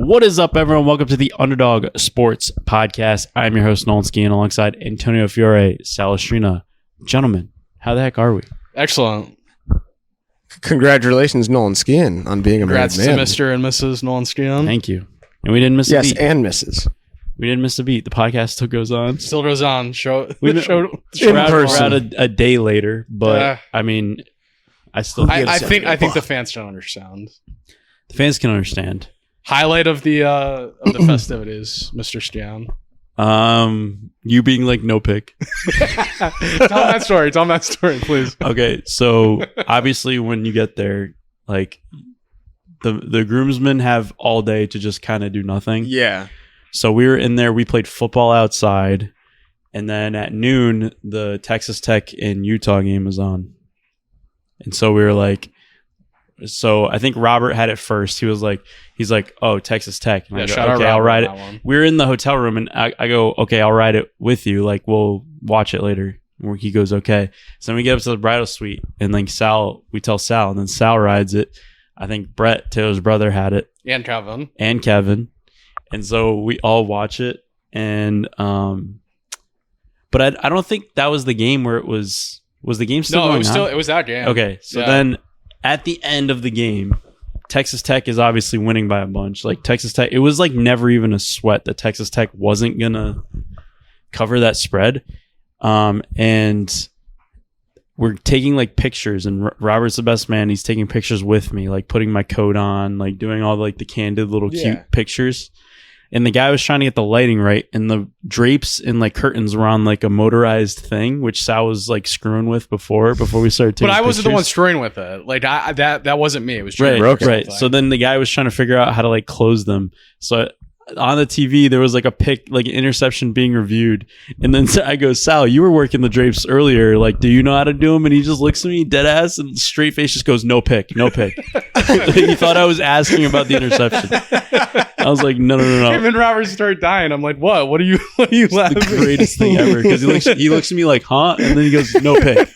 What is up, everyone? Welcome to the UnderDog Sports Podcast. I'm your host, Nolan Skian, alongside Antonio Fiore, Salestrina. Gentlemen, how the heck are we? Excellent. Congratulations, Nolan Skian, on being a married man. Congrats to Mr. and Mrs. Nolan Skian. Thank you. And we didn't miss a beat. Yes, and Mrs. We didn't miss a beat. The podcast still goes on. Still goes on. We're out a day later, but I mean, I still. I think the fans don't understand. The fans can understand. Highlight of the festivities, Mr. Stian. You being like no pick. Tell that story, please. Okay, so obviously when you get there, like the groomsmen have all day to just kind of do nothing. Yeah. So we were in there. We played football outside, and then at noon the Texas Tech and Utah game was on, and so we were like. So I think Robert had it first. He's like, oh, Texas Tech. And I go, okay, I'll ride it. We're in the hotel room, and I go, okay, I'll ride it with you. Like, we'll watch it later. Where he goes, okay. So then we get up to the bridal suite, and like we tell Sal, and then Sal rides it. I think Brett, Taylor's brother, had it, and Kevin, and so we all watch it. And but I don't think that was the game where it was. Was the game still going on? It was that game. Okay, so then. At the end of the game, Texas Tech is obviously winning by a bunch. Like Texas Tech, it was like never even a sweat that Texas Tech wasn't gonna cover that spread. And we're taking like pictures, and Robert's the best man. He's taking pictures with me, like putting my coat on, like doing all like the candid little cute pictures. And the guy was trying to get the lighting right, and the drapes and like curtains were on like a motorized thing, which Sal was like screwing with before we started taking But I pictures. wasn't the one screwing with it. Like that wasn't me. It was right. So then the guy was trying to figure out how to like close them. So on the TV there was like an interception being reviewed, and then I go, Sal, you were working the drapes earlier. Like, do you know how to do them? And he just looks at me dead ass and straight face just goes, no pick. He thought I was asking about the interception. I was like, no. Him and Robert started dying. I'm like, what? What are you laughing? The greatest thing ever, because he looks at me like, huh? And then he goes, no pick.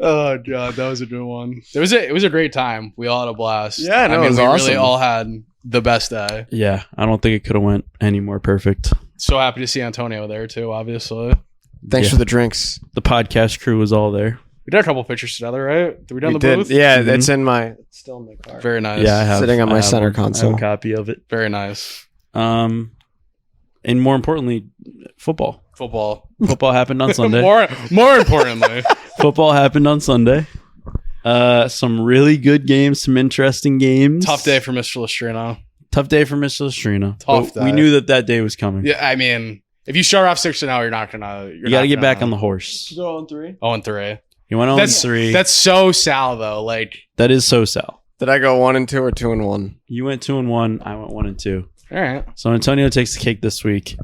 Oh god, that was a good one. It was a great time. We all had a blast. Yeah, no, I mean, it was we awesome. really all had the best day. Yeah, I don't think it could have went any more perfect. So happy to see Antonio there too, obviously. Thanks for the drinks. The podcast crew was all there. We did a couple pictures together, right? Did we done the booth? Yeah, it's it's still in my car. Very nice. Yeah, I have sitting on my center one. console. I have a copy of it. Very nice. And more importantly, football. Football happened on Sunday. more importantly, football happened on Sunday. Some really good games, some interesting games. Tough day for Mr. Lestrino. Tough day for Mr. Lestrino. Tough day. We knew that day was coming. Yeah, I mean, if you start off 6-0, you're not gonna. You got to get back on the horse. You go 0-3. 0-3. You went 0-3. That's so Sal though. Like that is so Sal. Did I go 1-2 or 2-1? You went 2-1. I went 1-2. All right. So Antonio takes the cake this week.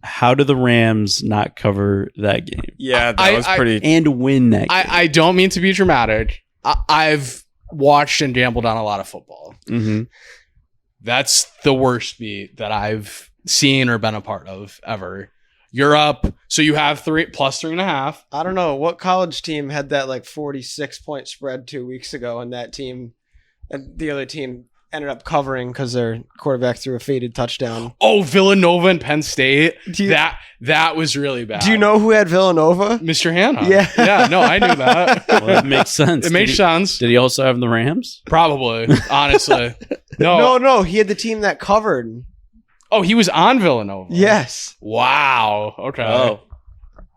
How do the Rams not cover that game? Yeah, that was pretty. And win that game? I don't mean to be dramatic. I've watched and gambled on a lot of football. Mm-hmm. That's the worst beat that I've seen or been a part of ever. You're up, so you have +3.5. I don't know what college team had that like 46-point spread 2 weeks ago, and that team and the other team ended up covering because their quarterback threw a faded touchdown. Oh, Villanova and Penn State. That was really bad. Do you know who had Villanova? Mr. Hanna. Yeah. No, I knew that. Well, it makes sense. It makes sense. Did he also have the Rams? Probably, honestly. No, he had the team that covered. Oh, he was on Villanova. Yes. Wow. Okay. Oh.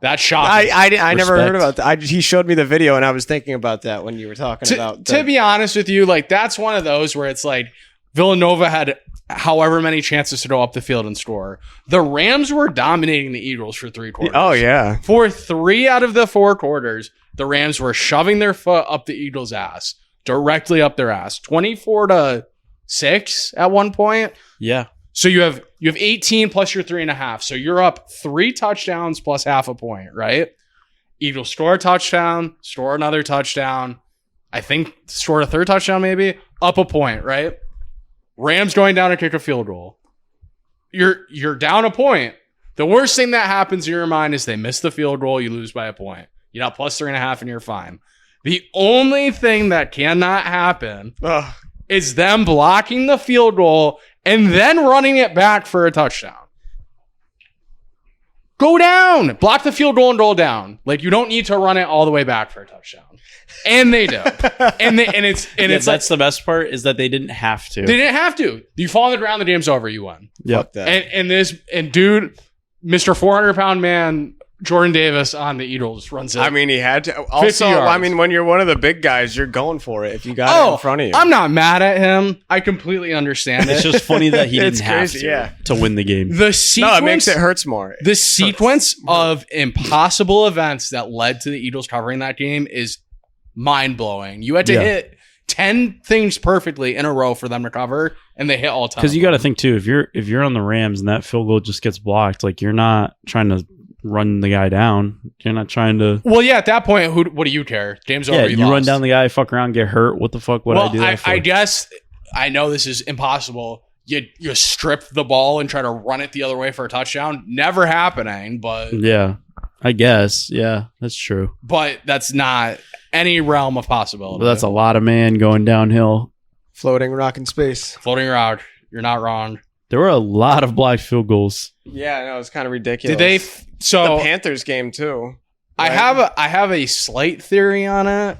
That's shocking. I never heard about that. He showed me the video, and I was thinking about that when you were talking about. To be honest with you, like that's one of those where it's like Villanova had however many chances to go up the field and score. The Rams were dominating the Eagles for 3 quarters. Oh yeah. For 3 out of the 4 quarters, the Rams were shoving their foot up the Eagles' ass, directly up their ass, 24-6 at one point. Yeah. So you have 18 plus your 3.5. So you're up 3 touchdowns plus half a point, right? Eagles score a touchdown, score another touchdown. I think scored a 3rd touchdown maybe. Up a point, right? Rams going down to kick a field goal. You're down a point. The worst thing that happens in your mind is they miss the field goal, you lose by a point. You're now +3.5 and you're fine. The only thing that cannot happen is them blocking the field goal and then running it back for a touchdown. Go down. Block the field goal and roll down. Like, you don't need to run it all the way back for a touchdown. And they do. And it's that's the best part is that they didn't have to. They didn't have to. You fall on the ground, the game's over, you won. Yep. And dude, Mr. 400-pound man, Jordan Davis on the Eagles runs it. I mean, he had to. Also, I mean, when you're one of the big guys, you're going for it if you got it in front of you. I'm not mad at him. I completely understand it. It's just funny that he didn't have crazy, to win the game. The sequence, it makes it hurts more. The sequence of impossible events that led to the Eagles covering that game is mind-blowing. You had to hit 10 things perfectly in a row for them to cover, and they hit all 10. Because you got to think too, if you're on the Rams and that field goal just gets blocked, like, you're not trying to run the guy down. You're not trying to. Well, yeah, at that point, what do you care? Game's over. You run down the guy, fuck around, get hurt. What the fuck would I do that for? I guess I know this is impossible. You strip the ball and try to run it the other way for a touchdown. Never happening, but yeah, I guess. Yeah, that's true. But that's not any realm of possibility. But that's a lot of man going downhill. Floating rock in space. Floating around. You're not wrong. There were a lot of blocked field goals. Yeah, I know, it's kind of ridiculous. Did they? So the Panthers game too. Right? I have a slight theory on it.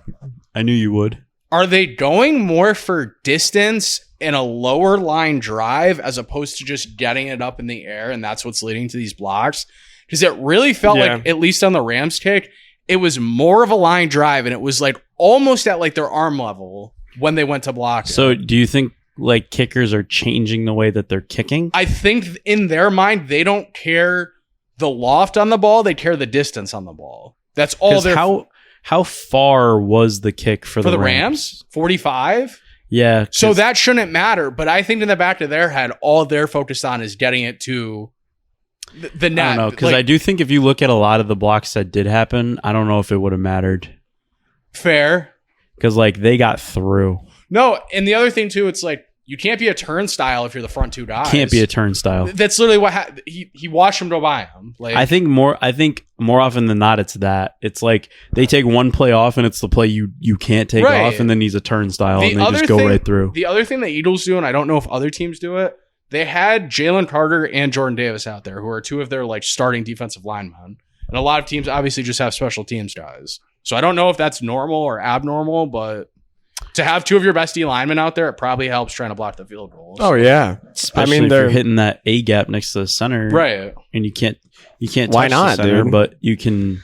I knew you would. Are they going more for distance in a lower line drive as opposed to just getting it up in the air, and that's what's leading to these blocks? Because it really felt like, at least on the Rams kick, it was more of a line drive, and it was like almost at like their arm level when they went to block it. So do you think like kickers are changing the way that they're kicking? I think in their mind, they don't care the loft on the ball. They care the distance on the ball. That's all they're... How far was the kick for the Rams? 45? Yeah. So that shouldn't matter. But I think in the back of their head, all they're focused on is getting it to the net. I don't know, because I do think if you look at a lot of the blocks that did happen, I don't know if it would have mattered. Fair. Because like they got through. No, and the other thing too, it's like you can't be a turnstile if you're the front two guys. Can't be a turnstile. That's literally what happened. He watched him go by him. Like I think more often than not, it's that. It's like they take one play off, and it's the play you can't take off, and then he's a turnstile, and they just go right through. The other thing the Eagles do, and I don't know if other teams do it, they had Jalen Carter and Jordan Davis out there, who are two of their like starting defensive linemen, and a lot of teams obviously just have special teams guys. So I don't know if that's normal or abnormal, but to have two of your best D linemen out there, it probably helps trying to block the field goals. Oh yeah, especially if you're hitting that A gap next to the center, right? And you can't. Why touch not, the center, dude? But you can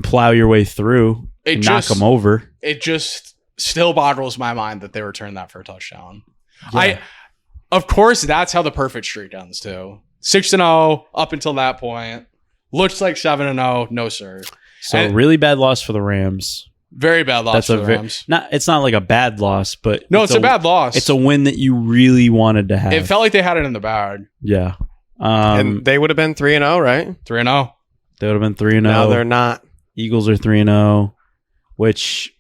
plow your way through and knock them over. It just still boggles my mind that they returned that for a touchdown. Yeah. Of course, that's how the perfect streak ends too. 6-0 up until that point. Looks like 7-0. No sir. So really bad loss for the Rams. Very bad loss for the Rams. It's not like a bad loss, but no, it's a bad loss. It's a win that you really wanted to have. It felt like they had it in the bag. Yeah. And they would have been 3-0, right? 3-0. They would have been 3-0. No, they're not. Eagles are 3-0, which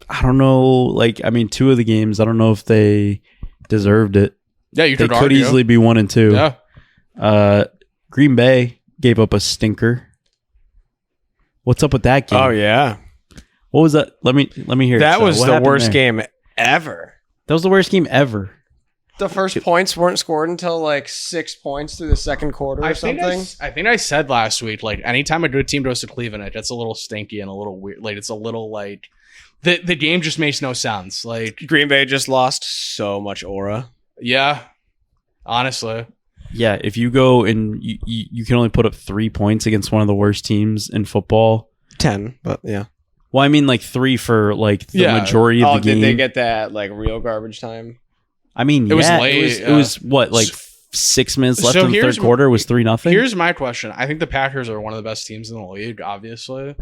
I don't know. Like, I mean, two of the games, I don't know if they deserved it. Yeah, you could They could argue. easily be 1-2. Yeah. Green Bay gave up a stinker. What's up with that game? Oh yeah. What was that? Let me hear. That was what the happened worst there? game ever. That was the worst game ever. The first points weren't scored until like 6 points through the second quarter or something. I think I said last week, like, anytime a good team goes to Cleveland, it gets a little stinky and a little weird. Like, it's a little like the game just makes no sense. Like, Green Bay just lost so much aura. yeah, honestly. Yeah, if you go and you can only put up 3 points against one of the worst teams in football. 10, but yeah. Well, I mean, like 3 for like the majority of the game. Did they get that like real garbage time? I mean, it was late. It was what, like 6 minutes left in the third quarter. It was 3-0. Here's my question. I think the Packers are one of the best teams in the league, obviously.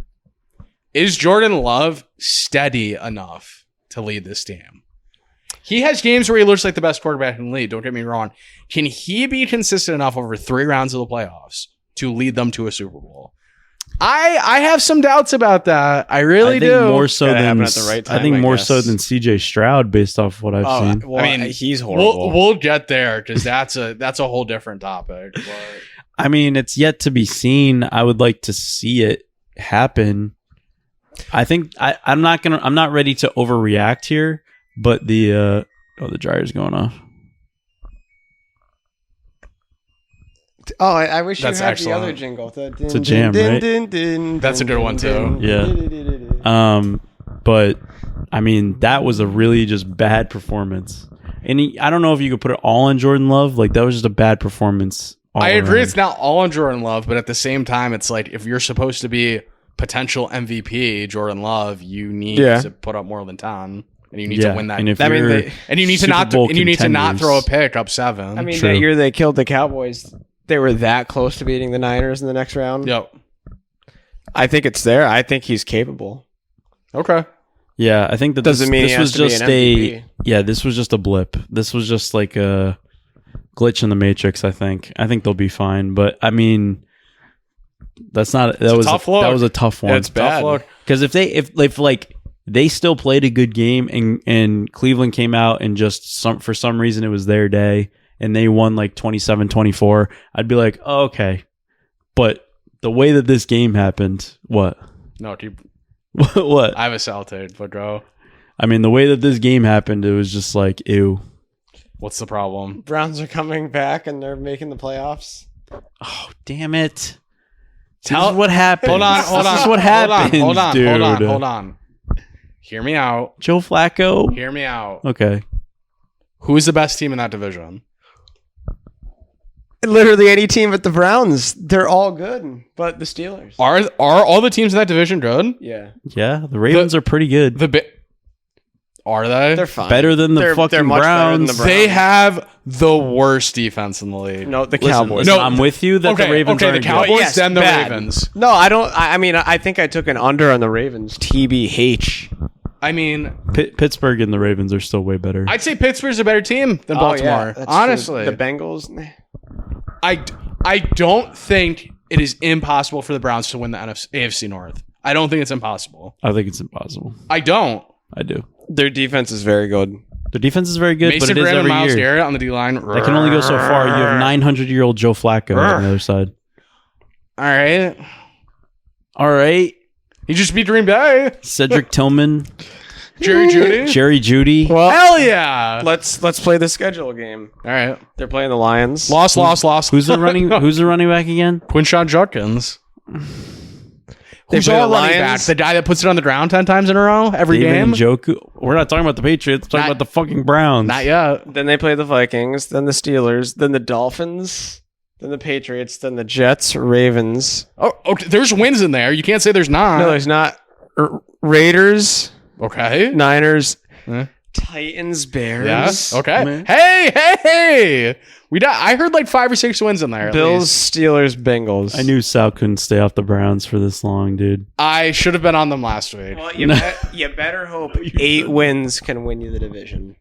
Is Jordan Love steady enough to lead this team? He has games where he looks like the best quarterback in the league. Don't get me wrong. Can he be consistent enough over 3 rounds of the playoffs to lead them to a Super Bowl? I have some doubts about that. I really do. More so than at the right time, I think more guess. so than CJ Stroud, based off what I've seen. Well, I mean, he's horrible. We'll get there because that's a whole different topic. But I mean, it's yet to be seen. I would like to see it happen. I think I'm not ready to overreact here, but the Oh, the dryer's going off. Oh, I wish That's you had excellent. the other jingle. It's a jam, right? That's a good one, too. Yeah. But I mean, that was a really just bad performance. And I don't know if you could put it all on Jordan Love. Like, that was just a bad performance. I agree. around. It's not all on Jordan Love, but at the same time, it's like if you're supposed to be potential MVP, Jordan Love, you need to put up more than 10, and you need to win that. And if I mean, you're and you need to Super not Bowl and you need to not contenders- throw a pick up 7. I mean, True. that year they killed the Cowboys. They were that close to beating the Niners in the next round. Yep. I think it's there. I think he's capable. Okay. Yeah, I think that Doesn't mean he this has was to be just an MVP. this was just a blip. This was just like a glitch in the matrix. I think they'll be fine. But I mean, that was tough look. That was a tough one. It's bad. Tough look. Because if like they still played a good game and Cleveland came out and just for some reason it was their day and they won like 27-24, I'd be like, oh, okay. But the way that this game happened, what? No, dude. What? I have a salted, but go. I mean, the way that this game happened, it was just like, ew. What's the problem? Browns are coming back and they're making the playoffs. Oh, damn it. Tell- this is what happened. Hold on. This is what happens, dude. Hold on. Hear me out. Joe Flacco? Hear me out. Okay. Who's the best team in that division? Literally any team but the Browns. They're all good, but the Steelers. Are all the teams in that division good? Yeah. Yeah, the Ravens are pretty good. Are they? They're fine. Better than the fucking much better than Browns. the They have the worst defense in the league. No, the Listen, Cowboys. listen, I'm with you that okay, the Ravens okay, are the Cowboys, Yes, then the bad. Ravens. No, I don't. I mean, I think I took an under on the Ravens. TBH. I mean, Pittsburgh and the Ravens are still way better. I'd say Pittsburgh's a better team than Baltimore. that's Honestly, true. The Bengals. I don't think it is impossible for the Browns to win the AFC North. I don't think it's impossible. I think it's impossible. I don't. I do. Their defense is very good. The defense is very good, Mason but it is Graham and every Myles year. Garrett on the D-line. They can only go so far. You have 900-year-old Joe Flacco on the other side. All right. All right. He just beat Green Bay. Cedric Tillman, Jerry Jeudy. Jerry Jeudy. Well, Hell yeah. let's play the schedule game. All right. They're playing the Lions. Lost. Who's the running back again? Quinshon Judkins. They Who's play our the running back? Lions. The guy that puts it on the ground 10 times in a row every David game? Njoku. We're not talking about the Patriots. We're talking Not- about the fucking Browns. Not yet. Then they play the Vikings. Then the Steelers. Then the Dolphins. Then the Patriots. Then the Jets. Ravens. Oh, okay. There's wins in there. You can't say there's not. No, there's not. Raiders. Okay. Niners. Eh. Titans. Bears. Yes. Okay. Man. Hey. I heard like 5 or 6 wins in there. at Bills. least. Steelers. Bengals. I knew Sal couldn't stay off the Browns for this long, dude. I should have been on them last week. Well, you better hope 8 wins can win you the division.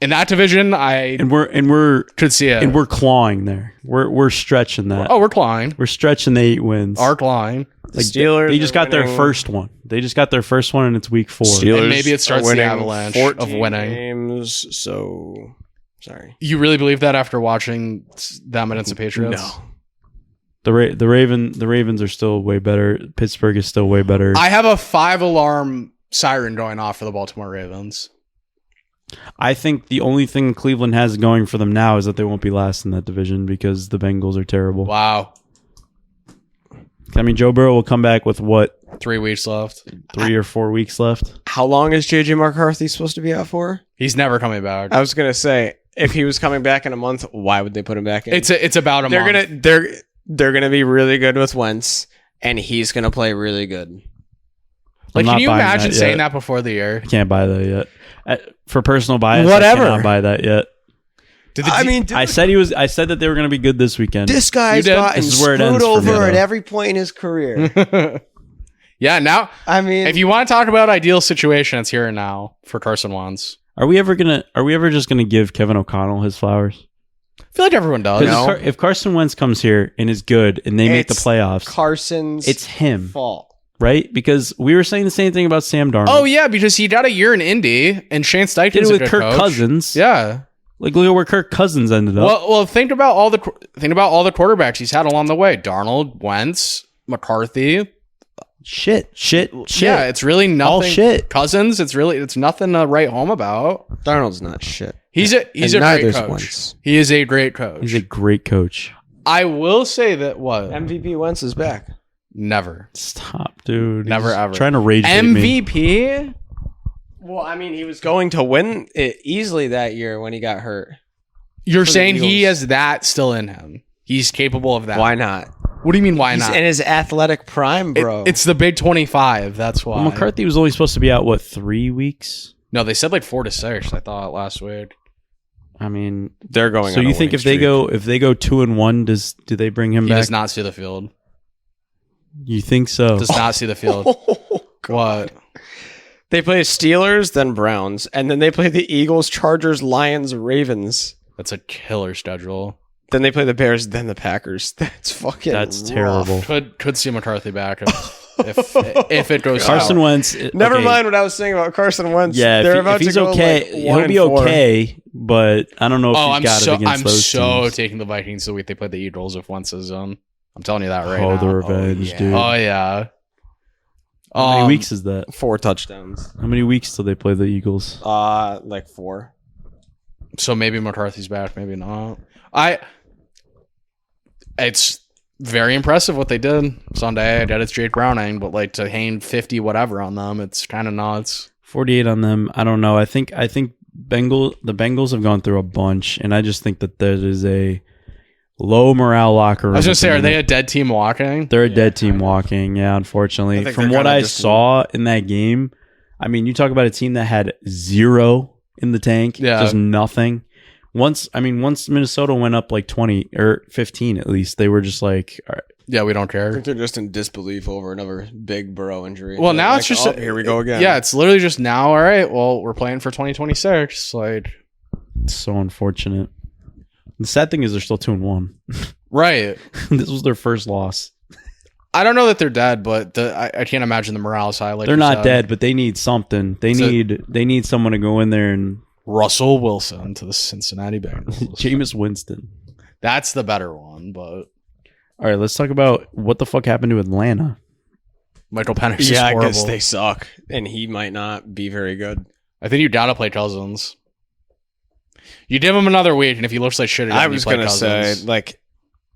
In that division, I And we're could see it. and we're clawing there. We're stretching that. we're clawing. We're stretching the 8 wins. Our clawing. The Steelers. They just are got their winning- first one. They just got their first one, and it's week 4. And maybe it starts are the winning avalanche 14 of winning. games. So sorry. You really believe that after watching them against the Patriots? No. The Ravens are still way better. Pittsburgh is still way better. I have a 5-alarm siren going off for the Baltimore Ravens. I think the only thing Cleveland has going for them now is that they won't be last in that division because the Bengals are terrible. Wow. I mean, Joe Burrow will come back with what, 3 weeks left. 3 or 4 weeks left? How long is JJ McCarthy supposed to be out for? He's never coming back. I was gonna say if he was coming back in a month, why would they put him back in? It's about a month. They're gonna be really good with Wentz, and he's gonna play really good. Like, I'm can not you buying imagine that saying yet. that before the year? I can't buy that yet. For personal bias, Whatever. I cannot buy that yet. I said that they were going to be good this weekend. This guy's You did? gotten This is where it screwed ends for me, over at though. every point in his career. Yeah, now, I mean, if you want to talk about ideal situation, it's here and now for Carson Wentz. Are we ever just gonna give Kevin O'Connell his flowers? I feel like everyone does. Because if Carson Wentz comes here and is good and they make the It's playoffs, Carson's it's him, fault. right? Because we were saying the same thing about Sam Darnold. Oh, yeah, because he got a year in Indy, and Shane did Steichen's it a with good Kirk coach. Cousins. Yeah. Like look at where Kirk Cousins ended up. Well, think about all the quarterbacks he's had along the way: Darnold, Wentz, McCarthy. Shit. Yeah, it's really nothing. All shit. Cousins, it's nothing to write home about. Darnold's not shit. He's a great coach. Wentz. He is a great coach. He's a great coach. I will say that MVP Wentz is back. Never. Stop, dude. Never He's ever. Trying to rage bait me. MVP? Well, I mean, he was going to win it easily that year when he got hurt. You're For the saying he Eagles. has that still in him. He's capable of that. Why not? What do you mean, why He's not? in his athletic prime, bro. It's the big 25. That's why. Well, McCarthy was only supposed to be out, 3 weeks? No, they said like 4 to 6, I thought, last week. I mean, They're going. so on a you think winning if they go 2-1, do they bring him He back? does not see the field. You think so? Does not see the field. What? They play Steelers, then Browns, and then they play the Eagles, Chargers, Lions, Ravens. That's a killer schedule. Then they play the Bears, then the Packers. That's fucking That's rough. terrible. Could see McCarthy back if it goes Carson south. Wentz. Never okay. mind what I was saying about Carson Wentz. Yeah, They're if about he's to go okay, like he'll be 1-4. okay. But I don't know if Oh, he's got it against I'm those so teams. taking the Vikings the week they play the Eagles if Wentz is on. I'm telling you that right Oh, now. the revenge, yeah. dude. Oh yeah. How many weeks is that? 4 touchdowns. How many weeks till they play the Eagles? Like 4. So maybe McCarthy's back, maybe not. It's very impressive what they did Sunday. I get it's Jake Browning, but like to hang 50 whatever on them, it's kind of nuts. 48 on them. I don't know. I think the Bengals have gone through a bunch, and I just think that there is a low morale locker room. I was gonna say, are they a dead team walking? They're a dead team walking. Yeah, unfortunately. I think From they're what kinda I just- saw in that game, I mean, you talk about a team that had 0 in the tank, just nothing. Once Minnesota went up like 20 or 15 at least, they were just like, all right. Yeah, we don't I care. think they're just in disbelief over another big Burrow injury. Well, They're now like, it's just oh, here we go again. Yeah, it's literally just now. All right, well, we're playing for 2026. Like, It's so unfortunate. The sad thing is they're still 2-1. right. This was their first loss. I don't know that they're dead, but I can't imagine the morale is high. Like They're you not said. dead, but they need something. They need someone to go in there and Russell Wilson to the Cincinnati Bengals. Jameis Winston. That's the better one, but All right, let's talk about what the fuck happened to Atlanta. Michael Penix is Yeah, I horrible. guess they suck, and he might not be very good. I think you gotta play Cousins. You give him another week, and if he looks like shit again, I you was play gonna say, Cousins. like,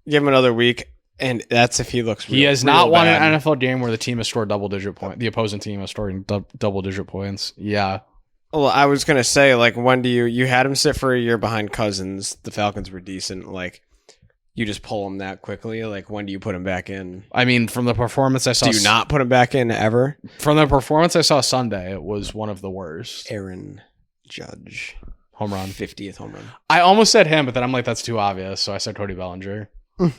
give him another week, and that's if he looks. He real, has not real won bad. an NFL game where the team has scored double-digit points. The opposing team has scored double-digit points. Yeah. Well, I was gonna say, like, when do you had him sit for a year behind Cousins? The Falcons were decent. Like, you just pull him that quickly. Like, when do you put him back in? I mean, from the performance I saw, Do you not put him back in ever? From the performance I saw Sunday, it was one of the worst. Aaron Judge, Home run. 50th home run. I almost said him, but then I'm like, that's too obvious. So I said Cody Bellinger. Go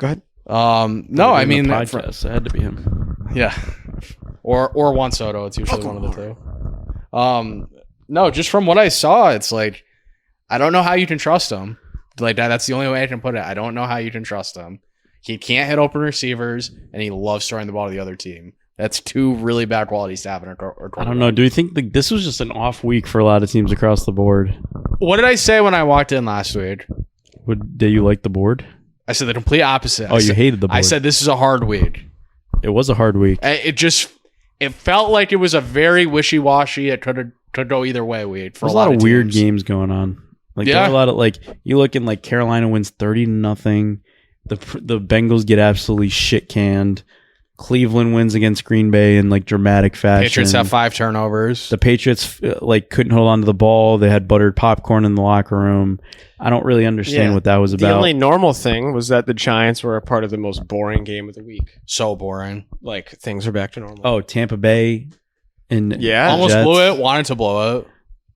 ahead. No, I mean, podcast. It had to be him. yeah, or Juan Soto. It's usually one of the two. No, just from what I saw, it's like I don't know how you can trust him. Like that's the only way I can put it. I don't know how you can trust him. He can't hit open receivers, and he loves throwing the ball to the other team. That's 2 really bad qualities to have in a quarterback. I don't know. Do you think this was just an off week for a lot of teams across the board? What did I say when I walked in last week? Did you like the board? I said the complete opposite. Oh, you hated the board. I said this is a hard week. It was a hard week. It felt like it was a very wishy-washy. It could go either way week for There's a lot of weird teams. games going on. Like Yeah. there are a lot of like you look in like Carolina wins 30-0. The Bengals get absolutely shit canned. Cleveland wins against Green Bay in like dramatic fashion. Patriots have 5 turnovers. The Patriots like couldn't hold on to the ball. They had buttered popcorn in the locker room. I don't really understand what that was The about. only normal thing was that the Giants were a part of the most boring game of the week. So boring. Like, things are back to normal. Oh, Tampa Bay and Yeah. Almost Jets. blew it. Wanted to blow it.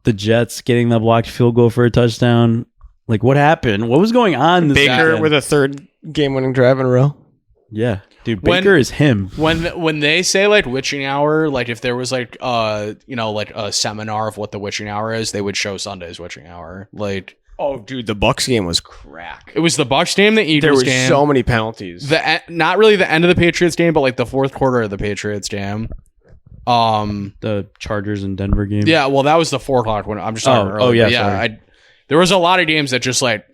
The Jets getting the blocked field goal for a touchdown. Like what happened? What was going on this Baker weekend? with a third game-winning drive in a row. Yeah. Dude, When- Baker is him. When they say like witching hour, like if there was like like a seminar of what the witching hour is, they would show Sunday's witching hour. Like Oh, dude, the Bucks game was crack. it was the Bucs game, the There Eagles were game, so many penalties. not really the end of the Patriots game, but like the fourth quarter of the Patriots game. The Chargers and Denver game. Yeah, well, that was the 4 o'clock one. I'm just talking early. oh, yeah, But yeah. sorry. There was a lot of games that just like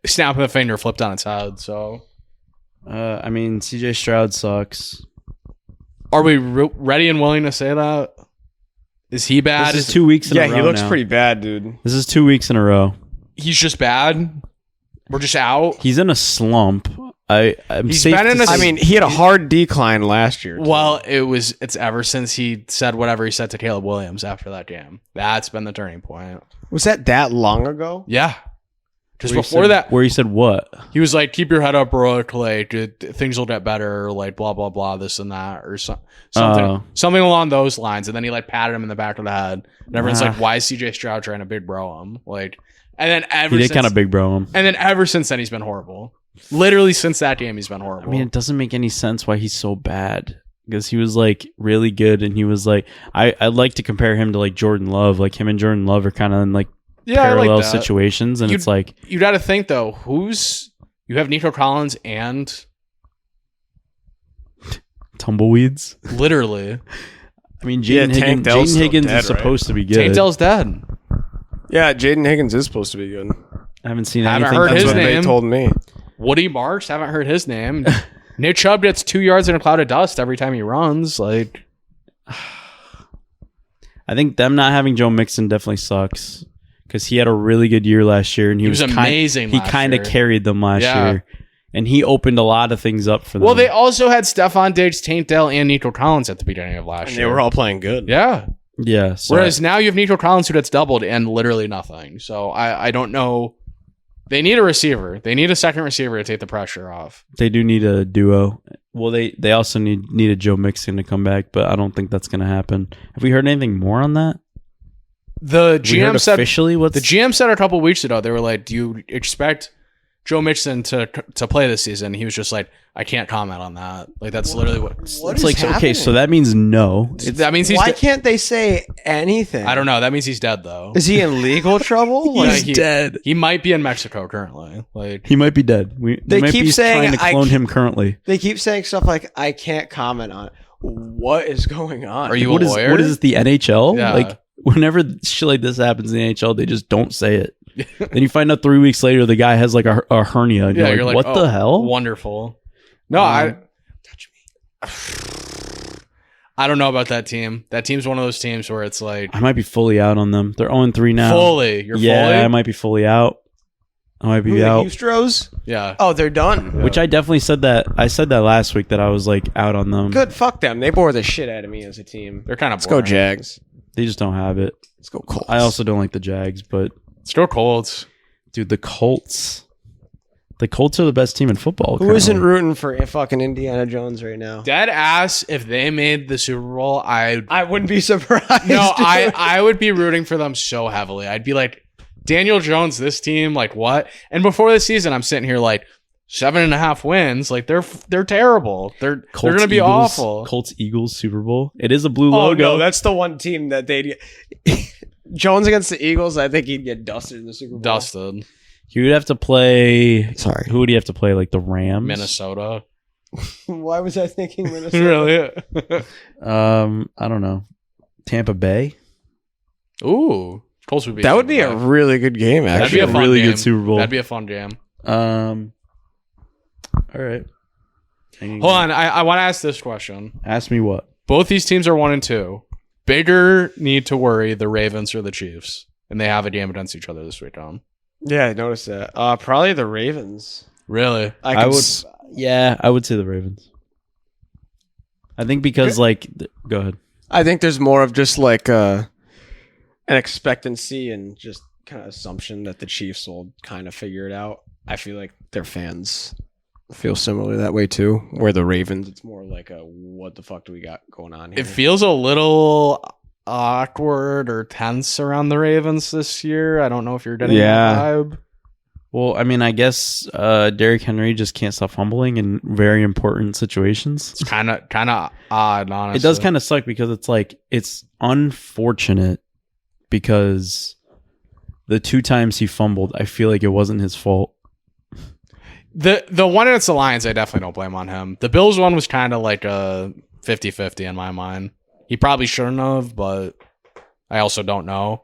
snapping the finger flipped on its head. So I mean, CJ Stroud sucks. Are we ready and willing to say that? Is he bad? This is 2 weeks in a row. Yeah, he looks now. pretty bad, dude. This is 2 weeks in a row. He's just bad. We're just out. He's in a slump. I'm He's safe been in to a- say- I mean, he had a hard decline last year. too. Well, it's ever since he said whatever he said to Caleb Williams after that game. That's been the turning point. was that long ago? Yeah. Just where he before said- that, where he said what? he was like, keep your head up, Brooke. Like, things will get better. Like, blah, blah, blah, this and that. Or something along those lines. And then he, like, patted him in the back of the head. And everyone's like, why is CJ Stroud trying to big bro him? Like, and then He did kind of big bro him. And then ever since then, he's been horrible. Literally since that game, he's been horrible. I mean, it doesn't make any sense why he's so bad. Because he was like really good, and he was like, I'd like to compare him to like Jordan Love. Like him and Jordan Love are kind of in like parallel situations, and it's like you got to think though, you have Nico Collins and tumbleweeds. Literally, I mean, Jaden Higgins is supposed to be good. Tank Dell's dead. Yeah, Jaden Higgins is supposed to be good. I haven't seen Haven't anything. heard That's his what they name. told me. Woody Marks, haven't heard his name. Nick Chubb gets 2 yards in a cloud of dust every time he runs. Like, I think them not having Joe Mixon definitely sucks because he had a really good year last year, and he was amazing. He last kind of year. carried them last year, and he opened a lot of things up for them. Well, they also had Stephon Diggs, Tank Dell, and Nico Collins at the beginning of last And year. they were all playing good. Yeah. yeah. So Whereas now you have Nico Collins who gets doubled and literally nothing. So I don't know. They need a receiver. They need a second receiver to take the pressure off. they do need a duo. Well, they also need a Joe Mixon to come back, but I don't think that's going to happen. Have we heard anything more on that? The We heard GM said officially what's the GM said a couple weeks ago. They were like, "Do you expect Joe Mixon to play this season?" He was just like, "I can't comment on that." Like that's literally what. What it's is like. happening? Okay, so that means no. That means he's. Why can't they say anything? I don't know. That means he's dead though. Is he in legal trouble? Yeah, Like, he- dead. He might be in Mexico currently. Like He might be dead. They might keep be saying, trying to "I clone can't-" him currently. they keep saying stuff like, "I can't comment on it." What is going on? Are you What a is lawyer? what is the NHL? Yeah. Like whenever shit like this happens in the NHL, they just don't say it. Then you find out 3 weeks later the guy has like a hernia. And Yeah, you're like, what "Oh, the hell? Wonderful. No, touch me. I don't know about that team. That team's one of those teams where it's like I might be fully out on them. They're 0-3 now. fully. You're yeah, fully. I might be fully out. I might Who, be the out. Houstros? Yeah. Oh, they're done. Which I definitely said that. I said that last week that I was like out on them. Good. Fuck them. They bore the shit out of me as a team. They're kind of Let's go Jags. They just don't have it. Let's go Colts. I also don't like the Jags, but Let's go Colts. dude, the Colts. The Colts are the best team in football. Who isn't currently. rooting for fucking Indiana Jones right now? Dead ass. If they made the Super Bowl, I wouldn't be surprised. no, dude. I would be rooting for them so heavily. I'd be like, Daniel Jones, this team, like what? And before the season, I'm sitting here like 7.5 wins. Like they're terrible. They're gonna be awful. Colts Eagles Super Bowl. It is a blue Oh logo. no, that's the one team that they'd Jones against the Eagles. I think he'd get dusted in the Super Bowl. Dusted. He would have to play. Sorry. Who would he have to play? Like the Rams, Minnesota. Why was I thinking Minnesota? Really? I don't know. Tampa Bay. Ooh. Colts would be That would be a really good game, That'd actually. be a fun really game. good Super Bowl. That'd be a fun game. All right. Hold on. I want to ask this question. Ask me what. Both these teams are 1-2. Bigger need to worry the Ravens or the Chiefs. And they have a game against each other this weekend. Yeah, I noticed that. Probably the Ravens. Really? I would. Yeah, I would say the Ravens. I think because go ahead. I think there's more of just like an expectancy and just kind of assumption that the Chiefs will kind of figure it out. I feel like their fans feel similarly that way too. Where the Ravens, it's more like a what the fuck do we got going on here? It feels a little awkward or tense around the Ravens this year. I don't know if you're getting that vibe. Well, I mean, I guess Derrick Henry just can't stop fumbling in very important situations. It's kind of odd, honestly. It does kind of suck because it's like it's unfortunate because the 2 times he fumbled, I feel like it wasn't his fault. The one against the Lions, I definitely don't blame on him. The Bills one was kind of like a 50-50 in my mind. He probably shouldn't have, but I also don't know.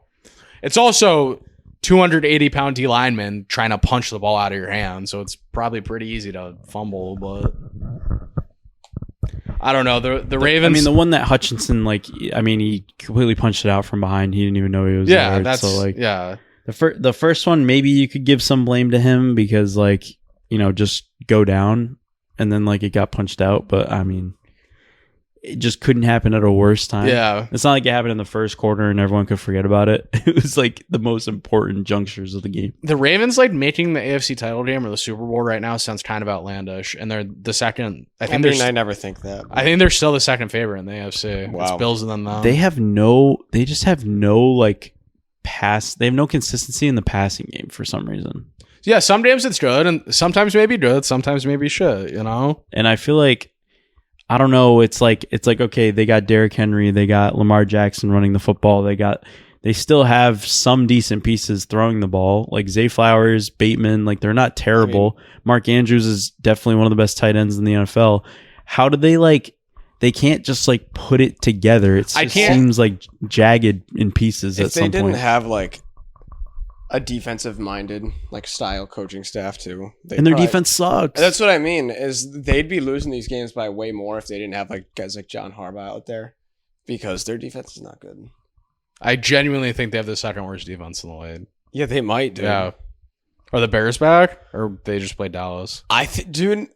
It's also 280-pound D lineman trying to punch the ball out of your hand, so it's probably pretty easy to fumble, but I don't know. The Ravens. I mean, the one that Hutchinson, he completely punched it out from behind. He didn't even know he was yeah, there. that's so, yeah. The first one, maybe you could give some blame to him because just go down and then it got punched out. But I mean, it just couldn't happen at a worse time. Yeah. It's not like it happened in the first quarter and everyone could forget about it. It was the most important junctures of the game. The Ravens making the AFC title game or the Super Bowl right now sounds kind of outlandish, and they're the second. I never think that. I think they're still the second favorite in the AFC. Wow. It's Bills and then them. They just have no pass. They have no consistency in the passing game for some reason. Yeah, some games it's good, and sometimes maybe good, sometimes maybe shit. And I feel I don't know. It's okay. They got Derrick Henry. They got Lamar Jackson running the football. They still have some decent pieces throwing the ball, like Zay Flowers, Bateman. They're not terrible. Mark Andrews is definitely one of the best tight ends in the NFL. How do they They can't just put it together. It seems jagged in pieces at some point. If they didn't have a defensive minded style coaching staff too, and their defense sucks. That's what I mean. Is they'd be losing these games by way more if they didn't have guys like John Harbaugh out there, because their defense is not good. I genuinely think they have the second worst defense in the league. Yeah, they might, dude. Yeah. Are the Bears back, or they just played Dallas? Dude.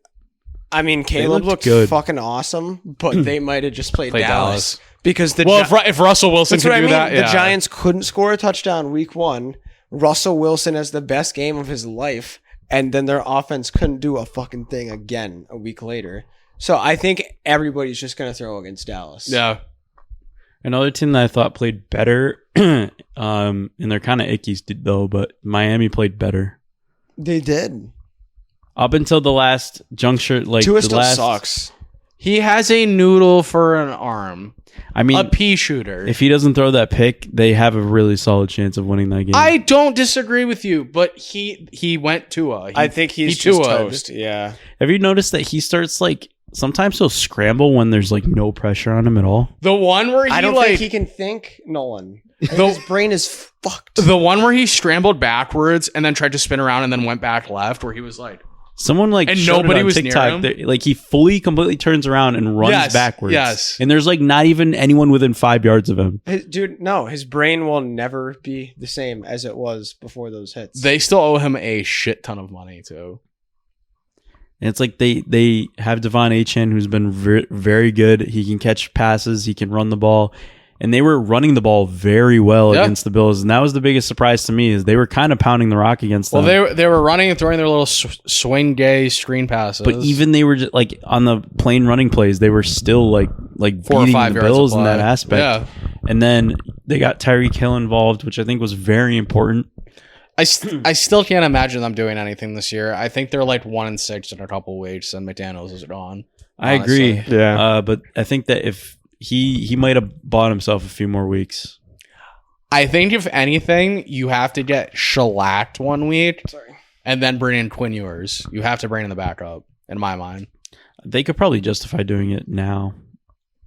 I mean, Caleb looked good. Fucking awesome, but they might have just played Dallas. Because if Russell Wilson could do that, the Giants couldn't score a touchdown week 1. Russell Wilson has the best game of his life, and then their offense couldn't do a fucking thing again a week later. So I think everybody's just going to throw against Dallas. Yeah. Another team that I thought played better, and they're kind of icky though, but Miami played better. They did. Up until the last juncture, Tua still sucks. He has a noodle for an arm. I mean, a pea shooter. If he doesn't throw that pick, they have a really solid chance of winning that game. I don't disagree with you, but he went Tua. I think he's just toast. Yeah. Have you noticed that he starts sometimes he'll scramble when there's no pressure on him at all? The one where I don't think he can think, Nolan. His brain is fucked. The one where he scrambled backwards and then tried to spin around and then went back left, where he was someone and nobody was TikTok, near him. He fully, completely turns around and runs backwards. Yes, and there's not even anyone within 5 yards of him. His brain will never be the same as it was before those hits. They still owe him a shit ton of money too. And it's they have Devon Achane, who's been very good. He can catch passes. He can run the ball. And they were running the ball very well against the Bills. And that was the biggest surprise to me, is they were kind of pounding the rock against them. Well, they were running and throwing their little swing gay screen passes. But even they were just, on the plain running plays, they were still 4 beating or 5 the yards Bills in that aspect. Yeah. And then they got Tyreek Hill involved, which I think was very important. I still can't imagine them doing anything this year. I think they're 1-6 in a couple weeks, and McDaniels is gone. I agree. Yeah. But I think that if he might have bought himself a few more weeks. I think if anything, you have to get shellacked 1 week and then bring in Quinn Ewers. You have to bring in the backup, in my mind. They could probably justify doing it now,